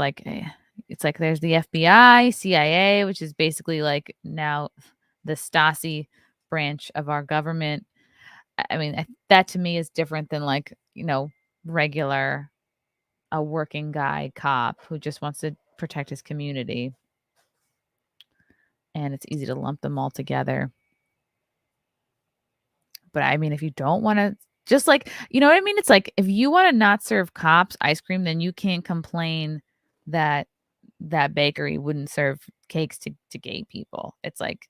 it's like there's the FBI, CIA, which is basically like now the Stasi branch of our government. I mean, that to me is different than regular, a working guy cop who just wants to protect his community. And it's easy to lump them all together. But I mean, if you don't want to, just like, you know what I mean? It's like, if you want to not serve cops ice cream, then you can't complain that that bakery wouldn't serve cakes to gay people. It's like,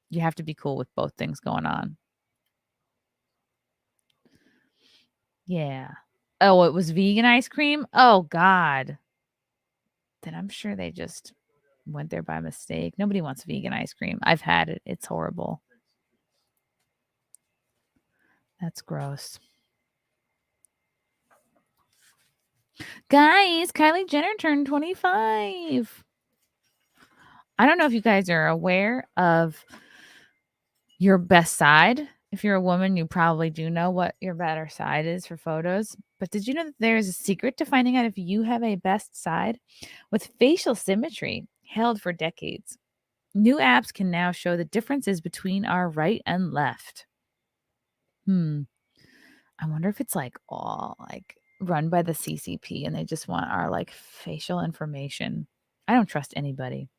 you have to be cool with both things going on. Yeah. Oh, it was vegan ice cream? Oh, God. Then I'm sure they just went there by mistake. Nobody wants vegan ice cream. I've had it. It's horrible. That's gross. Guys, Kylie Jenner turned 25. I don't know if you guys are aware of your best side. If you're a woman, you probably do know what your better side is for photos. But did you know that there's a secret to finding out if you have a best side? With facial symmetry, held for decades, new apps can now show the differences between our right and left. I wonder if it's all run by the CCP and they just want our facial information. I don't trust anybody.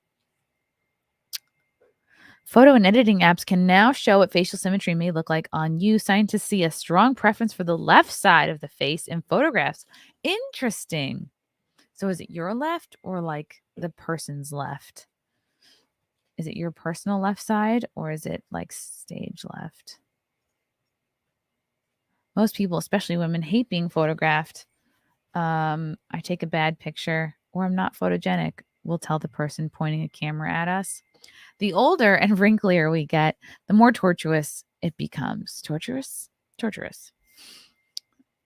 Photo and editing apps can now show what facial symmetry may look like on you. Scientists see a strong preference for the left side of the face in photographs. Interesting. So is it your left or the person's left? Is it your personal left side or is it stage left? Most people, especially women, hate being photographed. I take a bad picture or I'm not photogenic, will tell the person pointing a camera at us. The older and wrinklier we get, the more tortuous it becomes. Torturous? Torturous.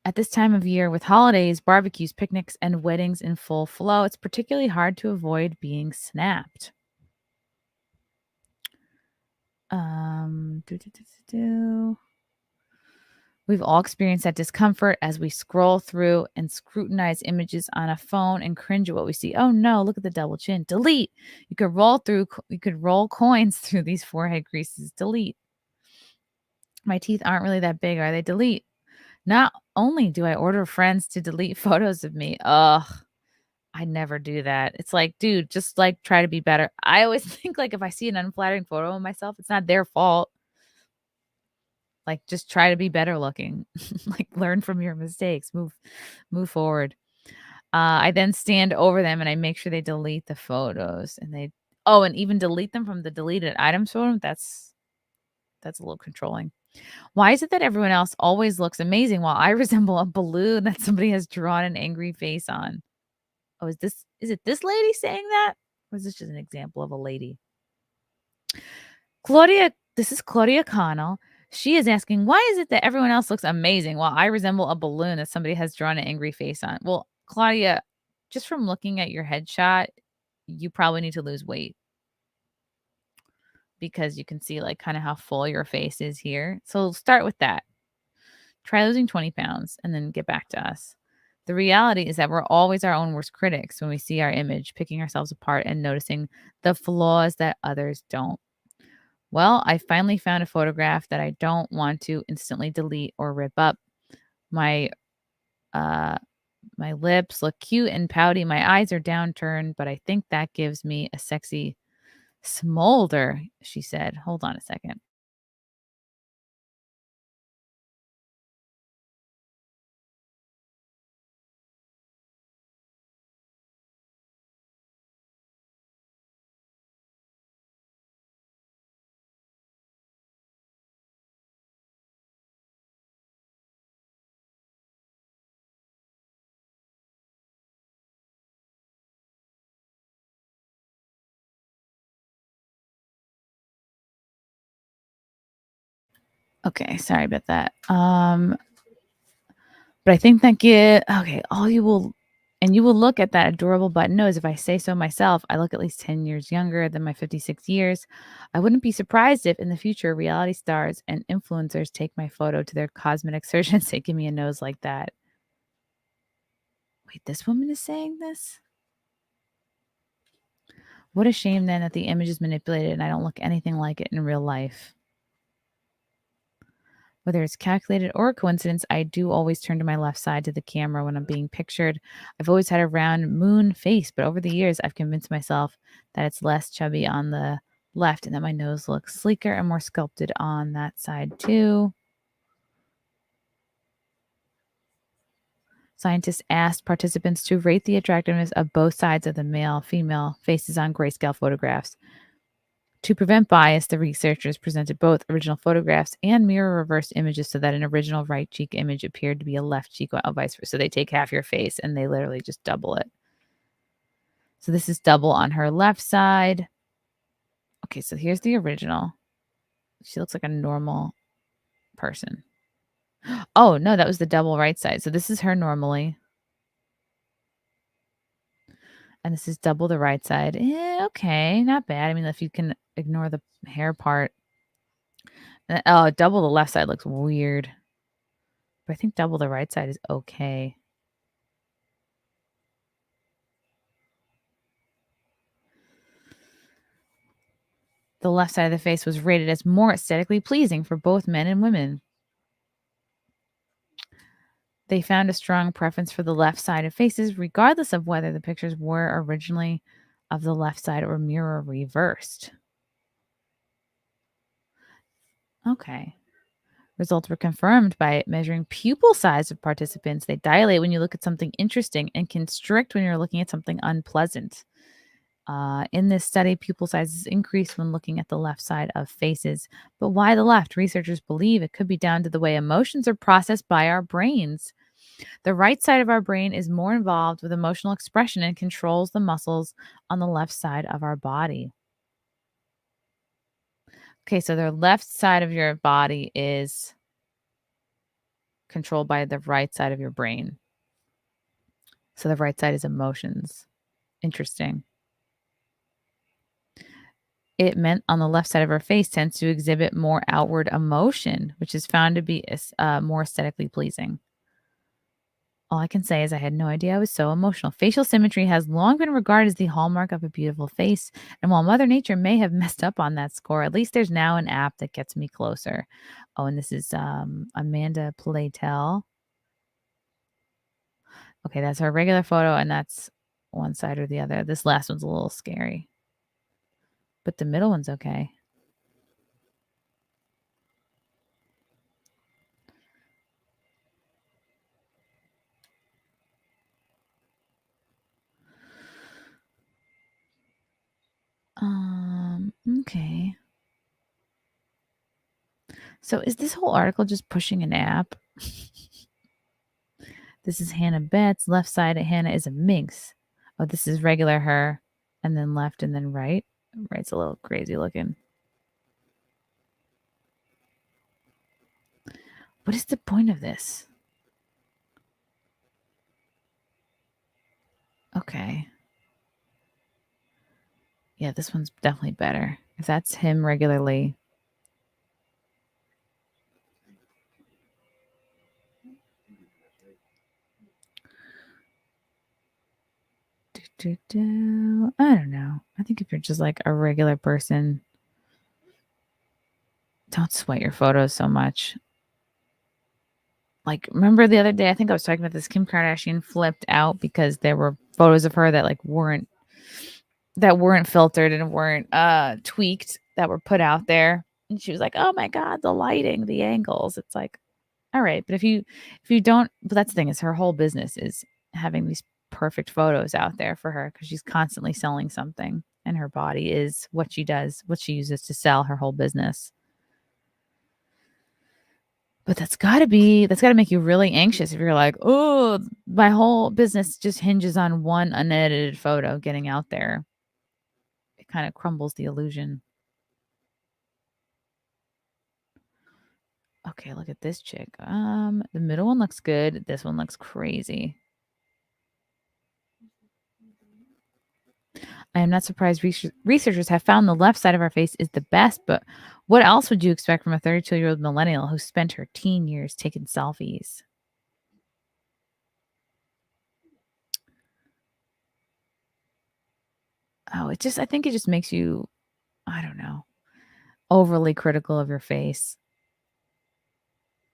At this time of year, with holidays, barbecues, picnics, and weddings in full flow, it's particularly hard to avoid being snapped. We've all experienced that discomfort as we scroll through and scrutinize images on a phone and cringe at what we see. Oh no, look at the double chin. Delete. You could roll coins through these forehead creases. Delete. My teeth aren't really that big, are they? Delete. Not only do I order friends to delete photos of me, I never do that. It's like, dude, just like try to be better. I always think like if I see an unflattering photo of myself, it's not their fault. Like just try to be better looking. Like learn from your mistakes. Move forward. I then stand over them and I make sure they delete the photos and and even delete them from the deleted items photo. That's a little controlling. Why is it that everyone else always looks amazing while I resemble a balloon that somebody has drawn an angry face on? Oh, is it this lady saying that? Or is this just an example of a lady? This is Claudia Connell. She is asking, why is it that everyone else looks amazing while I resemble a balloon that somebody has drawn an angry face on? Well, Claudia, just from looking at your headshot, you probably need to lose weight because you can see like kind of how full your face is here. So start with that. Try losing 20 pounds and then get back to us. The reality is that we're always our own worst critics when we see our image, picking ourselves apart and noticing the flaws that others don't. Well, I finally found a photograph that I don't want to instantly delete or rip up. My lips look cute and pouty. My eyes are downturned, but I think that gives me a sexy smolder, she said. Hold on a second. Okay, sorry about that. But I think that you will look at that adorable button nose. If I say so myself, I look at least 10 years younger than my 56 years. I wouldn't be surprised if in the future reality stars and influencers take my photo to their cosmetic surgeons and give me a nose like that. Wait, this woman is saying this? What a shame then that the image is manipulated and I don't look anything like it in real life. Whether it's calculated or a coincidence, I do always turn to my left side to the camera when I'm being pictured. I've always had a round moon face, but over the years, I've convinced myself that it's less chubby on the left and that my nose looks sleeker and more sculpted on that side too. Scientists asked participants to rate the attractiveness of both sides of the male-female faces on grayscale photographs. To prevent bias, the researchers presented both original photographs and mirror reversed images so that an original right cheek image appeared to be a left cheek while vice versa. So they take half your face and they literally just double it. So this is double on her left side. Okay, so here's the original. She looks like a normal person. Oh, no, that was the double right side. So this is her normally. And this is double the right side. Okay, not bad. I mean, if you can ignore the hair part. Double the left side looks weird. But I think double the right side is okay. The left side of the face was rated as more aesthetically pleasing for both men and women. They found a strong preference for the left side of faces, regardless of whether the pictures were originally of the left side or mirror reversed. Okay. Results were confirmed by measuring pupil size of participants. They dilate when you look at something interesting and constrict when you're looking at something unpleasant. In this study, pupil sizes increased when looking at the left side of faces. But why the left? Researchers believe it could be down to the way emotions are processed by our brains. The right side of our brain is more involved with emotional expression and controls the muscles on the left side of our body. Okay, so the left side of your body is controlled by the right side of your brain. So the right side is emotions. Interesting. It meant on the left side of our face tends to exhibit more outward emotion, which is found to be more aesthetically pleasing. All I can say is I had no idea I was so emotional. Facial symmetry has long been regarded as the hallmark of a beautiful face. And while Mother Nature may have messed up on that score, at least there's now an app that gets me closer. Oh, and this is Amanda Platel. Okay, that's her regular photo, and that's one side or the other. This last one's a little scary. But the middle one's okay. Okay. So is this whole article just pushing an app? This is Hannah Betts. Left side of Hannah is a minx. Oh, this is regular her. And then left and then right. Right's a little crazy looking. What is the point of this? Okay. Yeah, this one's definitely better. If that's him regularly. I don't know. I think if you're just like a regular person, don't sweat your photos so much. Like, remember the other day, I think I was talking about this, Kim Kardashian flipped out because there were photos of her that like weren't filtered and weren't tweaked, that were put out there. And she was like, oh my God, the lighting, the angles. It's like, all right. But if you don't, but that's the thing, is her whole business is having these perfect photos out there for her because she's constantly selling something, and her body is what she does, what she uses to sell her whole business. But that's got to make you really anxious if you're like, oh, my whole business just hinges on one unedited photo getting out there. It kind of crumbles the illusion. Okay, look at this chick. The middle one looks good. This one looks crazy. I am not surprised researchers have found the left side of our face is the best, but what else would you expect from a 32-year-old millennial who spent her teen years taking selfies? Oh, I think it just makes you, I don't know, overly critical of your face.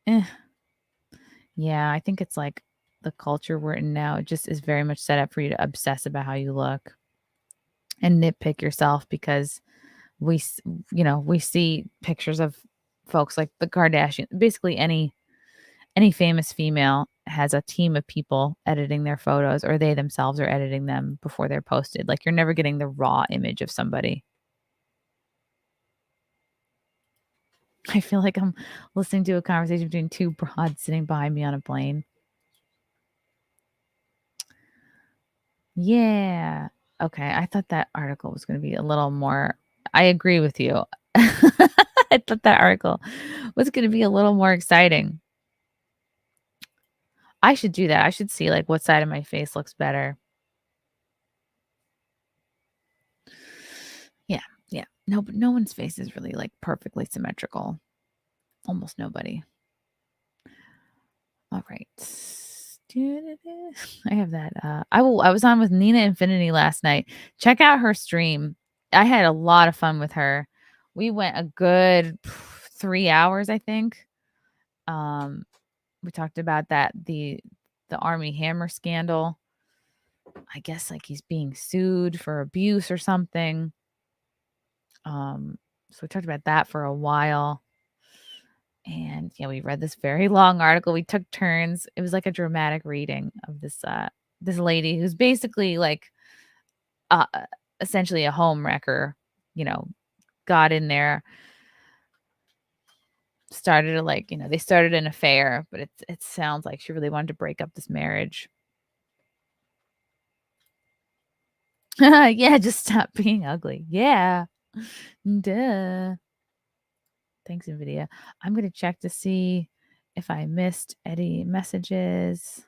Yeah, I think it's like the culture we're in now. It just is very much set up for you to obsess about how you look and nitpick yourself because we see pictures of folks like the Kardashians. Basically, any famous female has a team of people editing their photos, or they themselves are editing them before they're posted. Like, you're never getting the raw image of somebody. I feel like I'm listening to a conversation between two broads sitting behind me on a plane. Yeah. Okay. I thought that article was going to be a little more. I agree with you. I thought that article was going to be a little more exciting. I should do that. I should see like what side of my face looks better. Yeah. Yeah. No, but no one's face is really like perfectly symmetrical. Almost nobody. All right. I have that. I was on with Nina Infinity last night. Check out her stream. I had a lot of fun with her. We went a good 3 hours, I think. We talked about the Army Hammer scandal. I guess like he's being sued for abuse or something. So we talked about that for a while. And yeah, we read this very long article. We took turns. It was like a dramatic reading of this lady who's basically like essentially a home wrecker, got in there, started they started an affair, but it sounds like she really wanted to break up this marriage. Yeah, just stop being ugly. Yeah. Duh. Thanks, NVIDIA. I'm going to check to see if I missed any messages.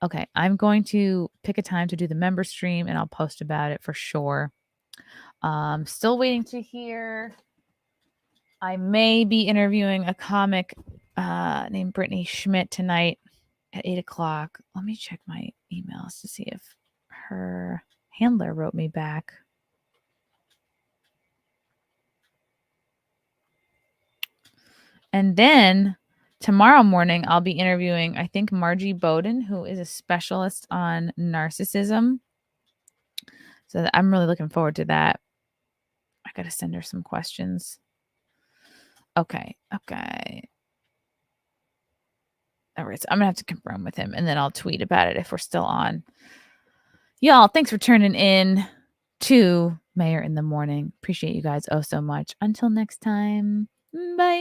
Okay, I'm going to pick a time to do the member stream, and I'll post about it for sure. Still waiting to hear. I may be interviewing a comic named Brittany Schmidt tonight at 8 o'clock. Let me check my emails to see if her handler wrote me back. And then Tomorrow morning, I'll be interviewing, I think, Margie Bowden, who is a specialist on narcissism. So I'm really looking forward to that. I got to send her some questions. Okay. All right. So I'm going to have to confirm with him, and then I'll tweet about it if we're still on. Y'all, thanks for tuning in to Mayr in the Morning. Appreciate you guys so much. Until next time, bye.